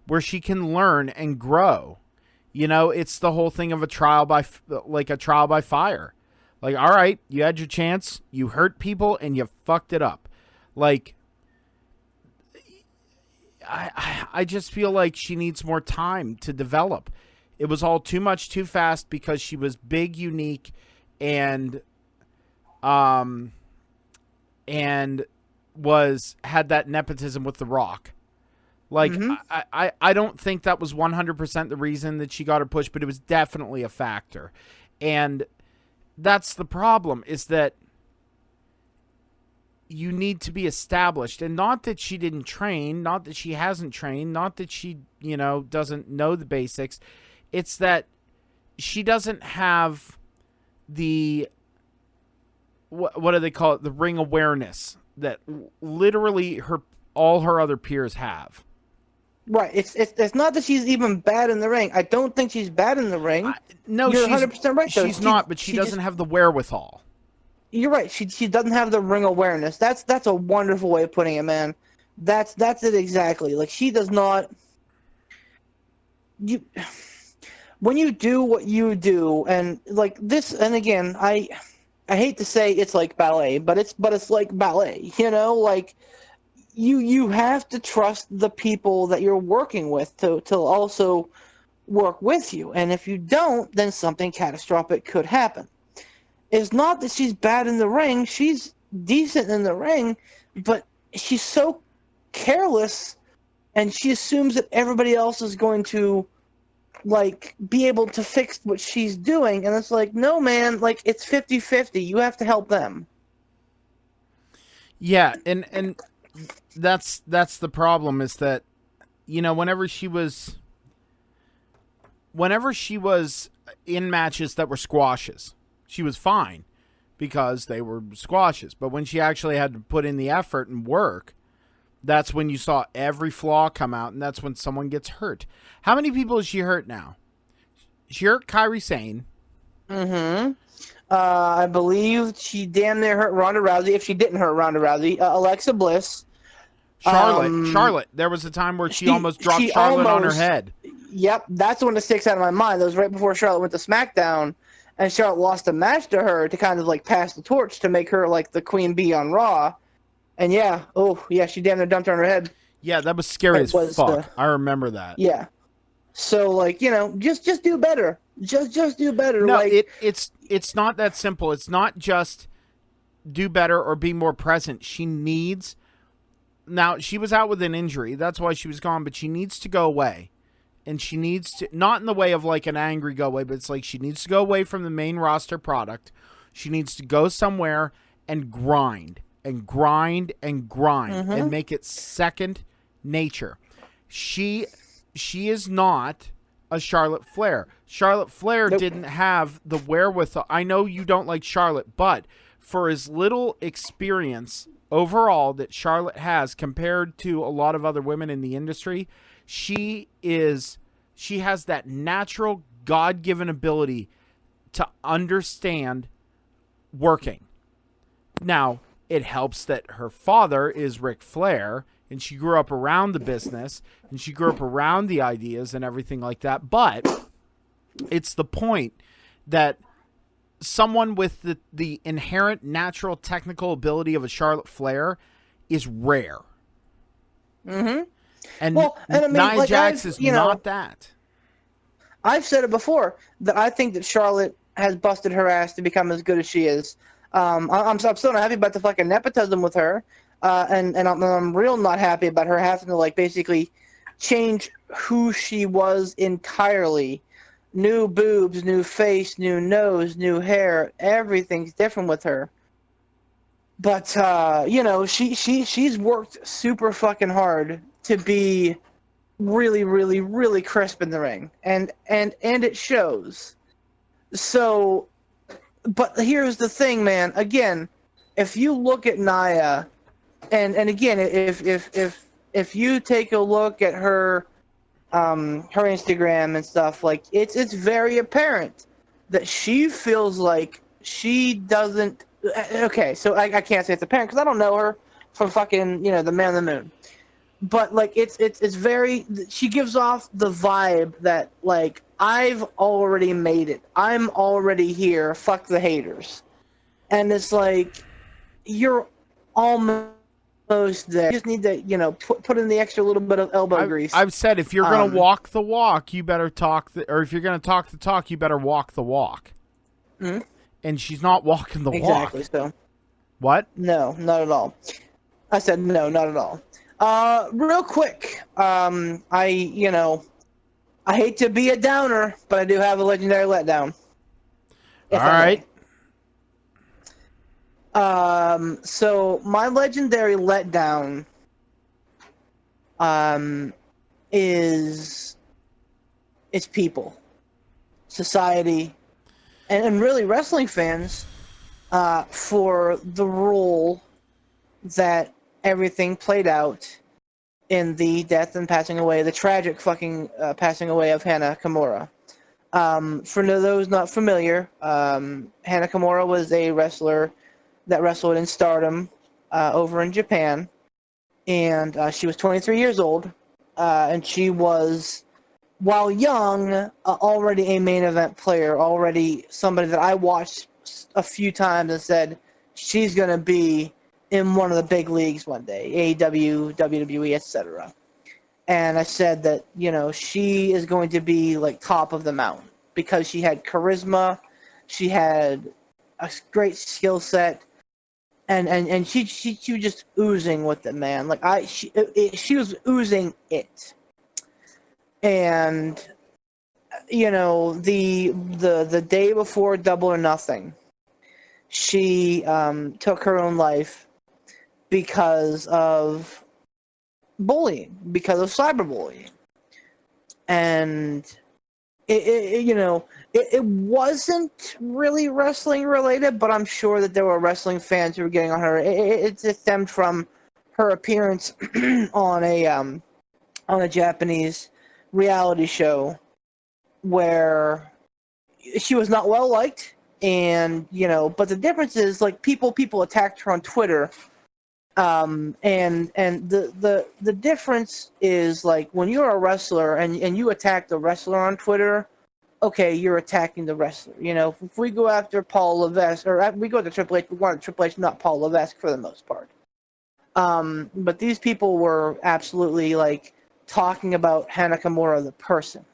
where she can learn and grow. You know, it's the whole thing of a trial by fire. Like, all right, you had your chance, you hurt people, and you fucked it up. Like, I just feel like she needs more time to develop. It was all too much, too fast, because she was big, unique, and had that nepotism with The Rock. Like, I don't think that was 100% the reason that she got her push, but it was definitely a factor. And that's the problem, is that you need to be established. And not that she didn't train, not that she hasn't trained, not that she, doesn't know the basics. It's that she doesn't have the, what do they call it? The ring awareness that literally all her other peers have. Right. It's not that she's even bad in the ring. I don't think she's bad in the ring. No, you're 100% right. She's not, but she doesn't have the wherewithal. You're right. She doesn't have the ring awareness. That's a wonderful way of putting it, man. That's it exactly. Like, she does not. When you do what you do, and like this, and again, I hate to say it's like ballet, but it's like ballet. Like, you have to trust the people that you're working with to also work with you. And if you don't, then something catastrophic could happen. It's not that she's bad in the ring. She's decent in the ring, but she's so careless, and she assumes that everybody else is going to, like, be able to fix what she's doing. And it's like, no, man, like, it's 50-50. You have to help them. Yeah, and that's the problem, is that, whenever she was in matches that were squashes, she was fine because they were squashes. But when she actually had to put in the effort and work, that's when you saw every flaw come out, and that's when someone gets hurt. How many people has she hurt now? She hurt Kairi Sane. Mm-hmm. I believe she damn near hurt Ronda Rousey. If she didn't hurt Ronda Rousey, Alexa Bliss. Charlotte. There was a time where she almost dropped Charlotte on her head. Yep, that's the one that sticks out of my mind. That was right before Charlotte went to SmackDown, and Charlotte lost a match to her to kind of, like, pass the torch to make her, like, the queen bee on Raw. And she damn near dumped her on her head. Yeah, that was scary as fuck. I remember that. Yeah. So, like, just do better. Just do better. No, like, it's not that simple. It's not just do better or be more present. She needs. Now, she was out with an injury. That's why she was gone. But she needs to go away. And she needs to, not in the way of like an angry go away, but it's like she needs to go away from the main roster product. She needs to go somewhere and grind and grind and grind and make it second nature. She is not a Charlotte Flair. Charlotte Flair didn't have the wherewithal. I know you don't like Charlotte, but for as little experience overall that Charlotte has compared to a lot of other women in the industry, she has that natural God-given ability to understand working. Now, it helps that her father is Ric Flair, and she grew up around the business, and she grew up around the ideas and everything like that. But it's the point that someone with the inherent natural technical ability of a Charlotte Flair is rare. Mm-hmm. And Nia Jax is not that. I've said it before that I think that Charlotte has busted her ass to become as good as she is. I'm still not happy about the fucking nepotism with her, and I'm real not happy about her having to, like, basically change who she was entirely new boobs, new face, new nose, new hair. Everything's different with her. But she's worked super fucking hard to be really, really, really crisp in the ring, and it shows. So, but here's the thing, man. Again, if you look at Nia, and again, if you take a look at her her Instagram and stuff, like it's very apparent that she feels like she doesn't. Okay, so I can't say it's apparent because I don't know her from fucking the Man on the Moon, but like it's very. She gives off the vibe that like I've already made it. I'm already here. Fuck the haters, and it's like you're almost there. You just need to, put in the extra little bit of elbow grease. I've said if you're going to walk the walk, you better talk or if you're going to talk the talk, you better walk the walk. Mm-hmm. And she's not walking the walk. Exactly. So. What? No, not at all. I said no, not at all. Real quick, I hate to be a downer, but I do have a legendary letdown. All right. So my legendary letdown is it's people, society, and really wrestling fans for the role that everything played out in the death and passing away, the tragic fucking passing away of Hana Kimura. For those not familiar, Hana Kimura was a wrestler that wrestled in Stardom over in Japan, and she was 23 years old, and she was, while young, already a main event player, already somebody that I watched a few times and said she's going to be in one of the big leagues one day, AEW, WWE, etc. And I said that, she is going to be like top of the mountain because she had charisma, she had a great skill set, and she was just oozing with it, man. Like she was oozing it. And the day before Double or Nothing, she took her own life because of bullying, because of cyberbullying. And it wasn't really wrestling related, but I'm sure that there were wrestling fans who were getting on her. It stemmed from her appearance on a Japanese reality show where she was not well liked, and but the difference is like people attacked her on Twitter, and the difference is like when you're a wrestler and you attack the wrestler on Twitter, okay, you're attacking the wrestler. If we go after Paul Levesque, or we go to Triple H, we want Triple H, not Paul Levesque for the most part. But these people were absolutely like talking about Hana Kimura the person.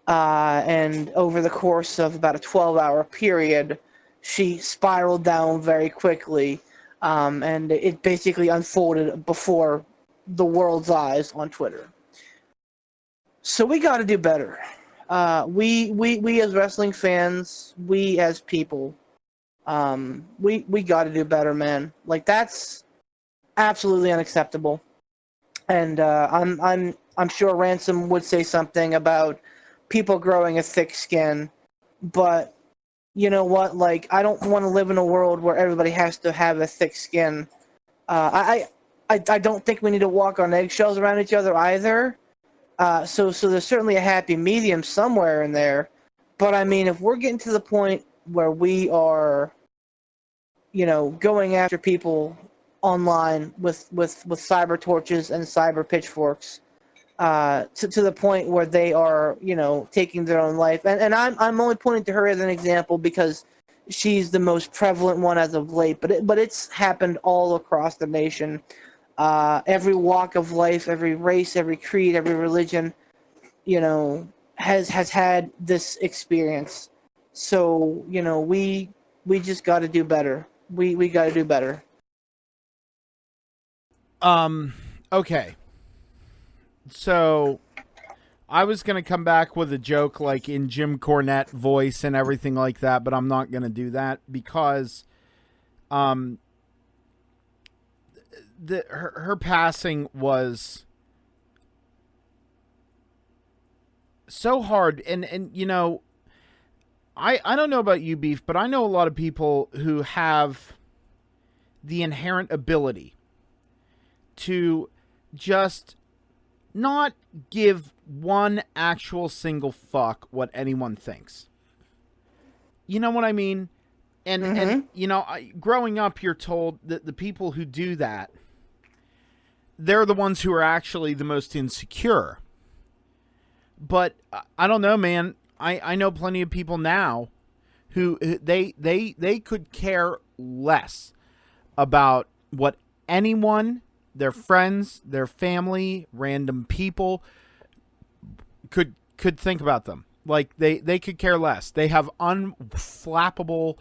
And over the course of about a 12-hour period, she spiraled down very quickly, and it basically unfolded before the world's eyes on Twitter. So we got to do better. We as wrestling fans, we as people, we got to do better, man. Like that's absolutely unacceptable. And I'm sure Ransom would say something about people growing a thick skin, but you know what? Like, I don't want to live in a world where everybody has to have a thick skin. I don't think we need to walk on eggshells around each other either. So there's certainly a happy medium somewhere in there. But I mean, if we're getting to the point where we are, going after people online with cyber torches and cyber pitchforks, to the point where they are, taking their own life. And I'm only pointing to her as an example because she's the most prevalent one as of late. But it's happened all across the nation. Every walk of life, every race, every creed, every religion, has had this experience. So, we just got to do better. We got to do better. Okay. So I was going to come back with a joke like in Jim Cornette voice and everything like that, but I'm not going to do that because her passing was so hard. And you know, I don't know about you, Beef, but I know a lot of people who have the inherent ability to just not give one actual single fuck what anyone thinks. You know what I mean? And you know, growing up, you're told that the people who do that, they're the ones who are actually the most insecure. But I don't know, man. I know plenty of people now who they could care less about what anyone, their friends, their family, random people could think about them. Like they could care less. They have unflappable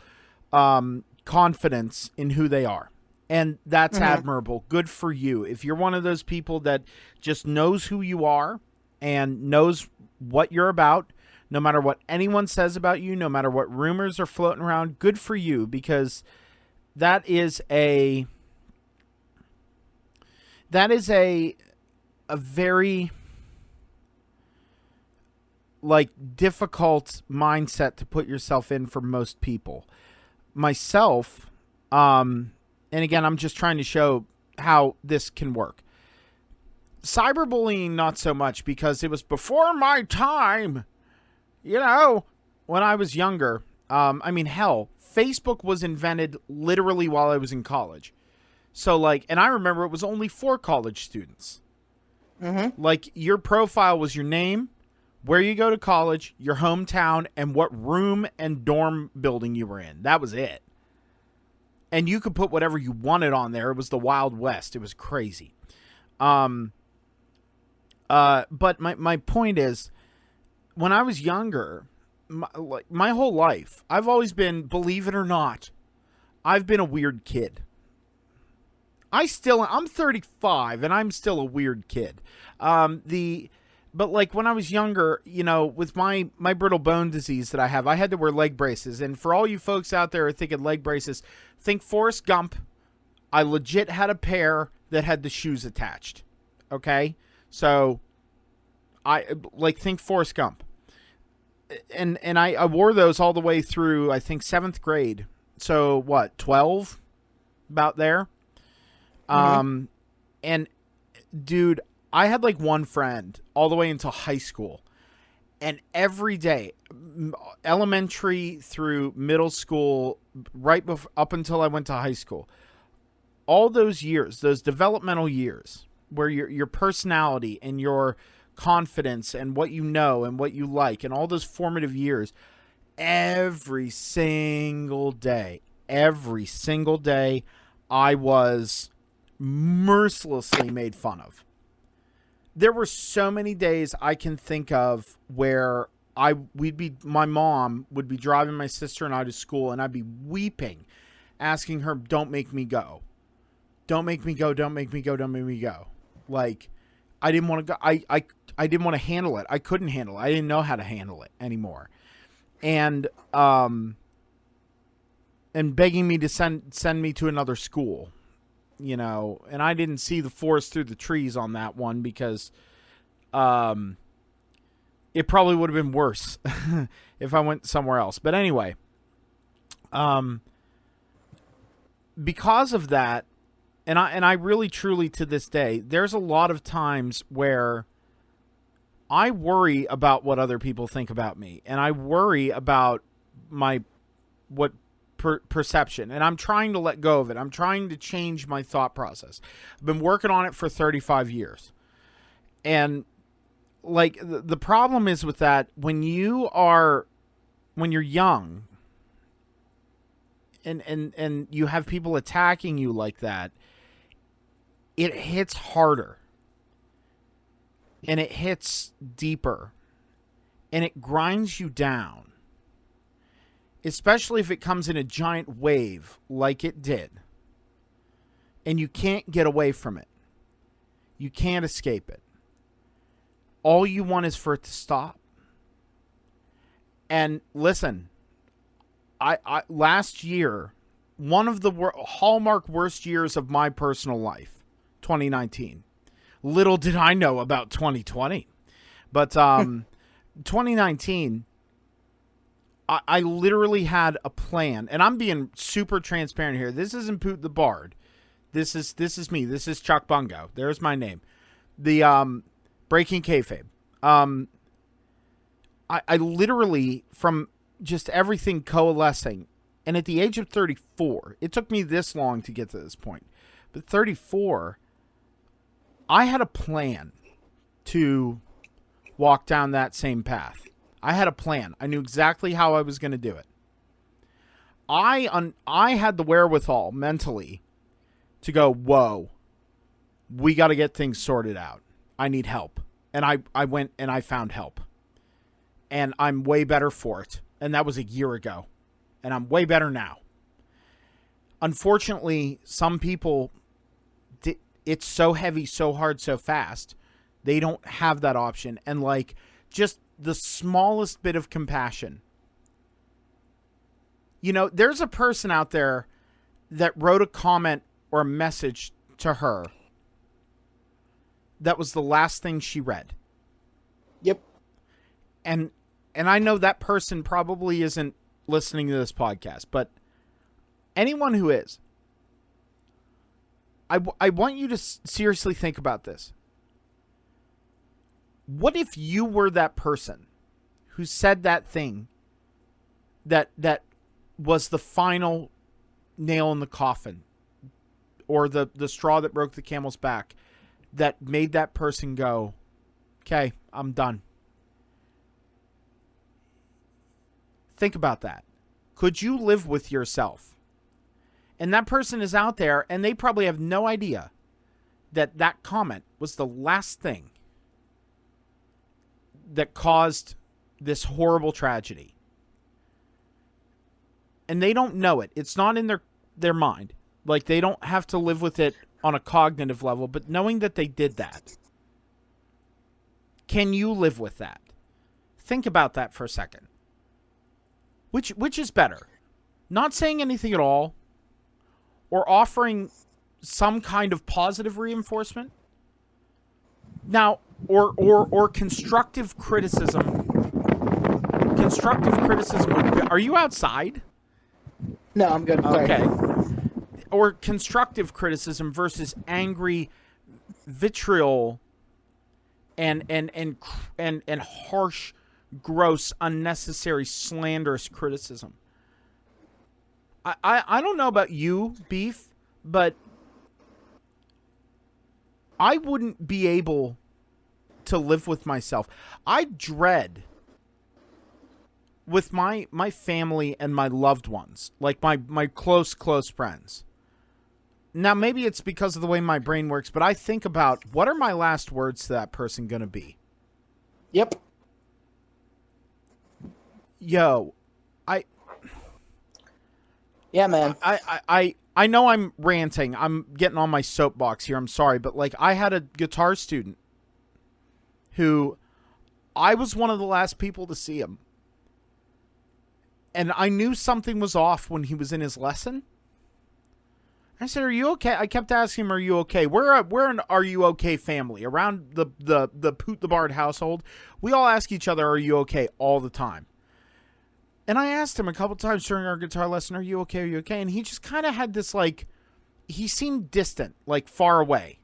confidence in who they are. And that's admirable. Good for you. If you're one of those people that just knows who you are and knows what you're about, no matter what anyone says about you, no matter what rumors are floating around, good for you, because that is a very like difficult mindset to put yourself in for most people. Myself, and again, I'm just trying to show how this can work. Cyberbullying, not so much, because it was before my time. You know, when I was younger, I mean, hell, Facebook was invented literally while I was in college. So, like, and I remember it was only for college students. Like, your profile was your name, where you go to college, your hometown, and what room and dorm building you were in. That was it. And you could put whatever you wanted on there. It was the Wild West. It was crazy. But my point is, when I was younger, my whole life, I've always been, believe it or not, I've been a weird kid. I'm 35 and I'm still a weird kid. But like when I was younger, you know, with my brittle bone disease that I have, I had to wear leg braces. And for all you folks out there who are thinking leg braces, think Forrest Gump. I legit had a pair that had the shoes attached. Okay? So I think Forrest Gump. And I wore those all the way through, I think, 7th grade. So, what, 12? About there. And, dude, I had, like, one friend all the way until high school. And every day, elementary through middle school, up until I went to high school, all those years, those developmental years, where your personality and your confidence and what you know and what you like and all those formative years, every single day I was mercilessly made fun of. There were so many days I can think of where my mom would be driving my sister and I to school, and I'd be weeping, asking her, "Don't make me go. Don't make me go. Don't make me go. Don't make me go." Like, I didn't want to go. I didn't want to handle it. I couldn't handle it. I didn't know how to handle it anymore. And begging me to send me to another school, you know, and I didn't see the forest through the trees on that one, because it probably would have been worse if I went somewhere else. But anyway, because of that, and I really truly to this day, there's a lot of times where I worry about what other people think about me, and I worry about my perception, and I'm trying to let go of it. I'm trying to change my thought process. I've been working on it for 35 years. And like the problem is with that, when you're young and you have people attacking you like that, it hits harder. And it hits deeper. And it grinds you down. Especially if it comes in a giant wave like it did. And you can't get away from it. You can't escape it. all you want is for it to stop. And listen, I last year, one of the hallmark worst years of my personal life, 2019. Little did I know about 2020. But 2019, I literally had a plan, and I'm being super transparent here. This isn't Poot the Bard. This is me. This is Chuck Bungo. There's my name. The Breaking Kayfabe. I literally, from just everything coalescing, and at the age of 34, it took me this long to get to this point, but 34, I had a plan to walk down that same path. I had a plan. I knew exactly how I was going to do it. I had the wherewithal mentally to go, whoa, we got to get things sorted out. I need help. And I went and I found help. And I'm way better for it. And that was a year ago. And I'm way better now. Unfortunately, some people, it's so heavy, so hard, so fast, they don't have that option. And like, just the smallest bit of compassion. You know, there's a person out there that wrote a comment or a message to her that was the last thing she read. Yep. And I know that person probably isn't listening to this podcast, but anyone who is, I want you to seriously think about this. What if you were that person who said that thing that was the final nail in the coffin, or the straw that broke the camel's back, that made that person go, okay, I'm done? Think about that. Could you live with yourself? And that person is out there, and they probably have no idea that that comment was the last thing that caused this horrible tragedy. And they don't know it. It's not in their mind. Like, they don't have to live with it on a cognitive level, but knowing that they did that, can you live with that? Think about that for a second. Which is better? Not saying anything at all, or offering some kind of positive reinforcement? Now, or constructive criticism. Constructive criticism would be, are you outside? No, I'm good. Okay. Or constructive criticism versus angry vitriol and harsh, gross, unnecessary, slanderous criticism. I don't know about you, Beef, but I wouldn't be able to live with myself. I dread, with my family and my loved ones, like my close friends. Now, maybe it's because of the way my brain works, but I think about, what are my last words to that person going to be? Yep. Yo, Yeah, man. I know I'm ranting. I'm getting on my soapbox here. I'm sorry, but like, I had a guitar student who I was one of the last people to see him. And I knew something was off when he was in his lesson. I said, "Are you okay?" I kept asking him, "Are you okay?" We're an "Are you okay" family around the Poot the Bard household. We all ask each other, "Are you okay?" all the time. And I asked him a couple times during our guitar lesson, "Are you okay? Are you okay?" And he just kind of had this, like, he seemed distant, like far away.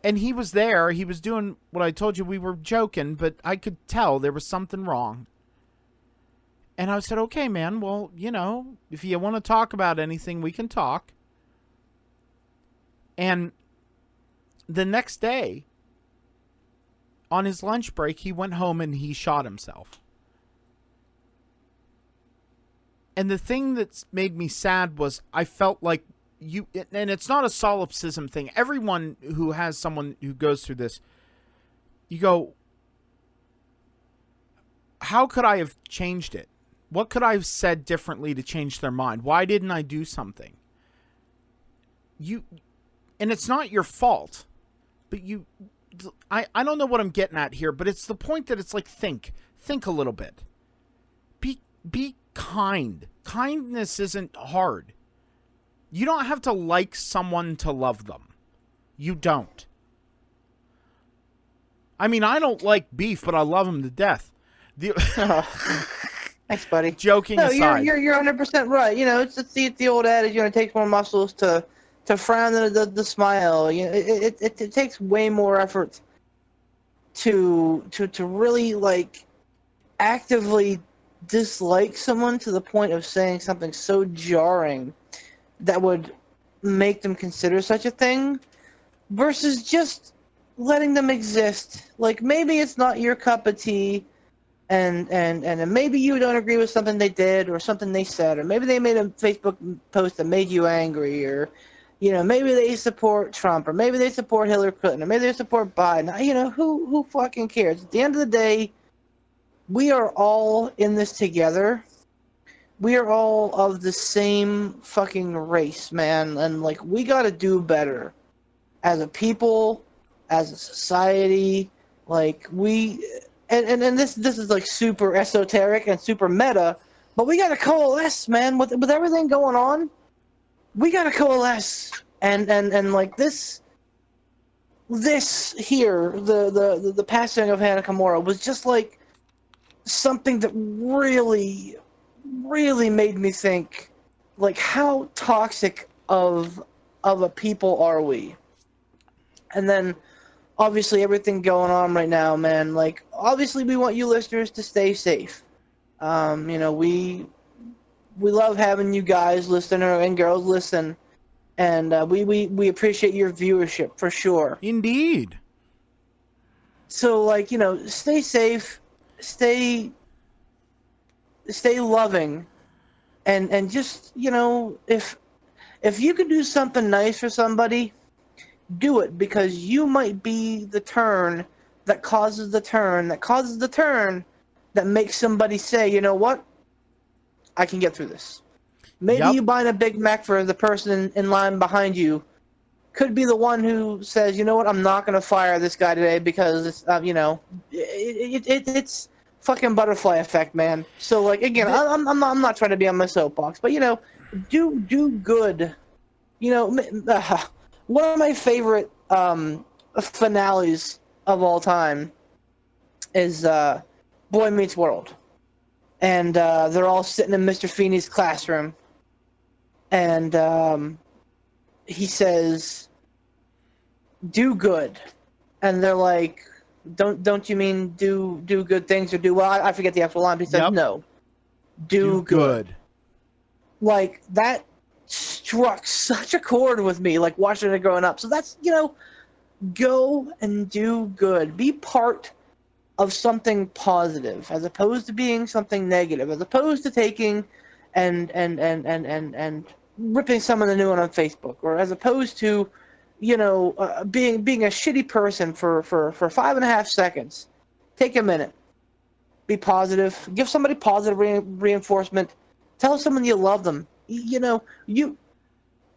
And he was there. He was doing what I told you. We were joking, but I could tell there was something wrong. And I said, "Okay, man, well, you know, if you want to talk about anything, we can talk." And the next day, on his lunch break, he went home and he shot himself. And the thing that's made me sad was, I felt like you, and it's not a solipsism thing. Everyone who has someone who goes through this, you go, how could I have changed it? What could I have said differently to change their mind? Why didn't I do something? And it's not your fault, but I don't know what I'm getting at here, but it's the point that it's like, think a little bit. Be kind. Kindness isn't hard. You don't have to like someone to love them. You don't. I mean, I don't like beef, but I love him to death. Thanks, buddy. Joking aside. You're 100% right. You know, it's the old adage. You know, it takes more muscles to frown than the smile. You know, it takes way more effort to really like actively dislike someone to the point of saying something so jarring that would make them consider such a thing, versus just letting them exist. Like, maybe it's not your cup of tea, and maybe you don't agree with something they did or something they said, or maybe they made a Facebook post that made you angry, or, you know, maybe they support Trump, or maybe they support Hillary Clinton, or maybe they support Biden. You know, who fucking cares? At the end of the day, we are all in this together. We are all of the same fucking race, man, and like, we got to do better as a people, as a society. Like, and this is like super esoteric and super meta, but we got to coalesce, man, with everything going on. We got to coalesce, and like this here, the passing of Hannah Kimura was just like something that really made me think, like, how toxic of a people are we? And then, obviously, everything going on right now, man, like, obviously we want you listeners to stay safe. You know, we love having you guys listen, and girls listen, and we appreciate your viewership, for sure. Indeed. So, like, you know, stay safe, stay loving, and just, you know, if you could do something nice for somebody, do it, because you might be the turn that causes the turn that makes somebody say, you know what, I can get through this. Maybe you buying a Big Mac for the person in line behind you could be the one who says, you know what, I'm not going to fire this guy today because it's, you know, it's fucking butterfly effect, man. So, like, again, I'm not trying to be on my soapbox, but, you know, do good. You know, one of my favorite finales of all time is Boy Meets World. And they're all sitting in Mr. Feeney's classroom. And he says, do good. And they're like, don't you mean do good things or do well? I forget the actual line, but he says, no. Do good. Like, that struck such a chord with me, like, watching it growing up. So that's, you know, go and do good. Be part of something positive, as opposed to being something negative, as opposed to taking and ripping someone a new one on Facebook, or as opposed to, you know, being a shitty person for 5.5 seconds. Take a minute. Be positive. Give somebody positive reinforcement. Tell someone you love them. You know, and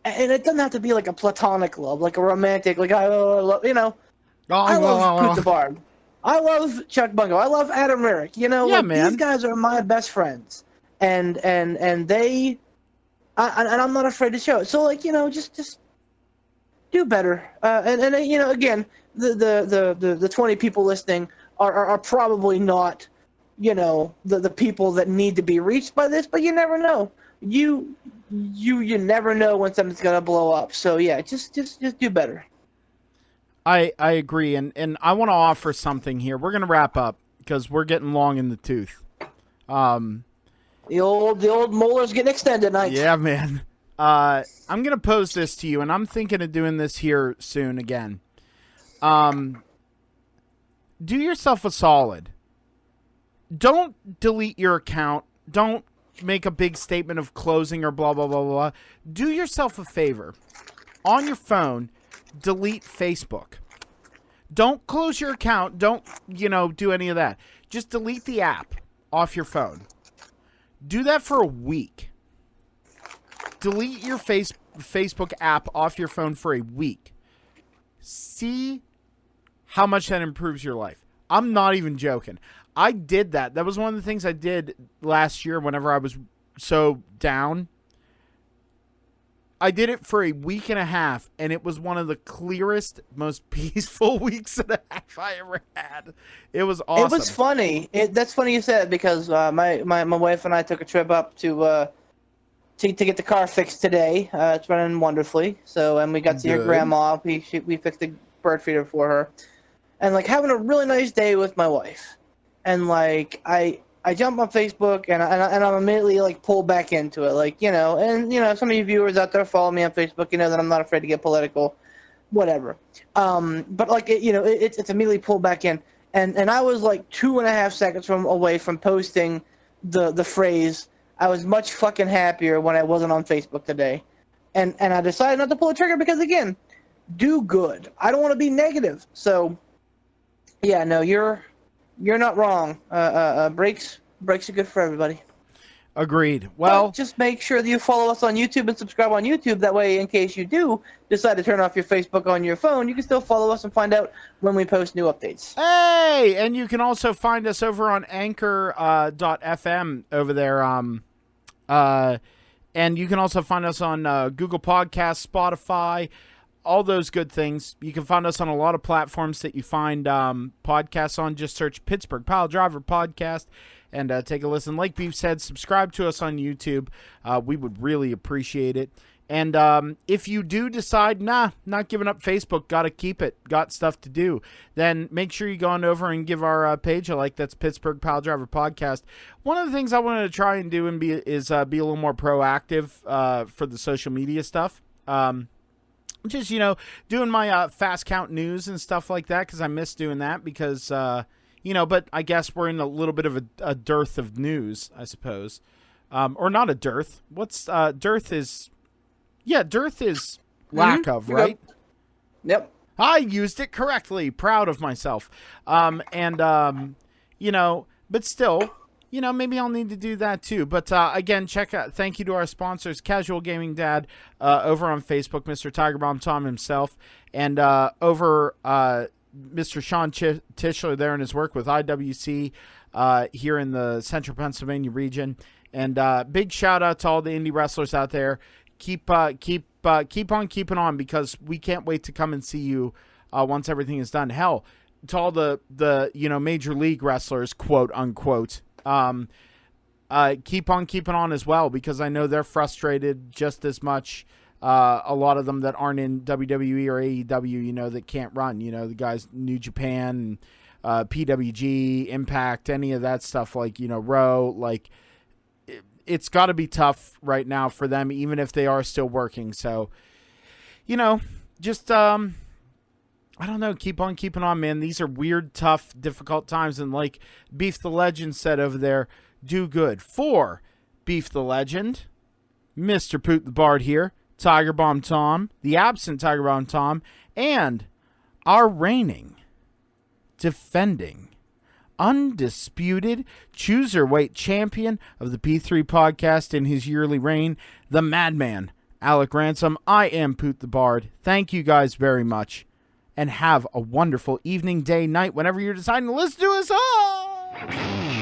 it doesn't have to be like a platonic love, like a romantic, like, I love, you know. I love Poot the Bard. I love Chuck Bungo. I love Adam Rarick. You know, like, these guys are my best friends, and they, and I'm not afraid to show it. So, like, you know, just do better. And you know, again, the 20 people listening are probably not, you know, the people that need to be reached by this, but you never know. You never know when something's gonna blow up. So yeah, just do better. I agree, and I want to offer something here. We're gonna wrap up because we're getting long in the tooth. The old molar's getting extended, tonight. Yeah, man. I'm gonna pose this to you, and I'm thinking of doing this here soon again. Do yourself a solid. Don't delete your account. Don't make a big statement of closing or blah, blah, blah, blah. Do yourself a favor. On your phone, delete Facebook. Don't close your account. Don't, you know, do any of that. Just delete the app off your phone. Do that for a week. Delete your Facebook app off your phone for a week. See how much that improves your life. I'm not even joking. I did that. That was one of the things I did last year whenever I was so down. I did it for a week and a half, and it was one of the clearest, most peaceful weeks and a half I ever had. It was awesome. It was funny. That's funny you said it, because my wife and I took a trip up to get the car fixed today. It's running wonderfully. So, and we got to your grandma. We fixed the bird feeder for her, and like having a really nice day with my wife. And like I jump on Facebook and I'm immediately like pulled back into it, like, you know, and you know, some of you viewers out there follow me on Facebook, you know that I'm not afraid to get political, whatever. But like it's immediately pulled back in, and I was like 2.5 seconds away from posting the phrase, I was much fucking happier when I wasn't on Facebook today, and I decided not to pull the trigger because, again, do good. I don't want to be negative. So yeah, no, you're not wrong. Breaks are good for everybody. Agreed. Well, but just make sure that you follow us on YouTube and subscribe on YouTube. That way, in case you do decide to turn off your Facebook on your phone, you can still follow us and find out when we post new updates. Hey! And you can also find us over on Anchor.fm over there. And you can also find us on Google Podcasts, Spotify, all those good things. You can find us on a lot of platforms that you find podcasts on. Just search Pittsburgh Piledriver Podcast and take a listen. Like Beef said, subscribe to us on YouTube. We would really appreciate it. And if you do decide, not giving up Facebook, got to keep it, got stuff to do, then make sure you go on over and give our page a like. That's Pittsburgh Piledriver Podcast. One of the things I wanted to try and do is be a little more proactive for the social media stuff. Just, doing my fast count news and stuff like that, because I miss doing that because, but I guess we're in a little bit of a dearth of news, I suppose. Or not a dearth. What's dearth is... Yeah, dearth is lack of, right? Yep. I used it correctly. Proud of myself. But still... maybe I'll need to do that too. But again, thank you to our sponsors, Casual Gaming Dad, over on Facebook, Mr. Tiger Bomb Tom himself, and over Mr. Sean Tischler there in his work with IWC here in the Central Pennsylvania region. And big shout out to all the indie wrestlers out there. Keep on keeping on, because we can't wait to come and see you once everything is done. Hell, to all the major league wrestlers, quote unquote. Keep on keeping on as well, because I know they're frustrated just as much. A lot of them that aren't in WWE or AEW, that can't run. The guys New Japan, PWG, Impact, any of that stuff. Like Raw. Like it's got to be tough right now for them, even if they are still working. So, just I don't know. Keep on keeping on, man. These are weird, tough, difficult times. And like Beef the Legend said over there, do good. For Beef the Legend, Mr. Poot the Bard here, Tiger Bomb Tom, the absent Tiger Bomb Tom, and our reigning, defending, undisputed Cruiserweight champion of the P3 podcast in his yearly reign, the Madman, Alec Ransom. I am Poot the Bard. Thank you guys very much. And have a wonderful evening, day, night, whenever you're deciding to listen to us all.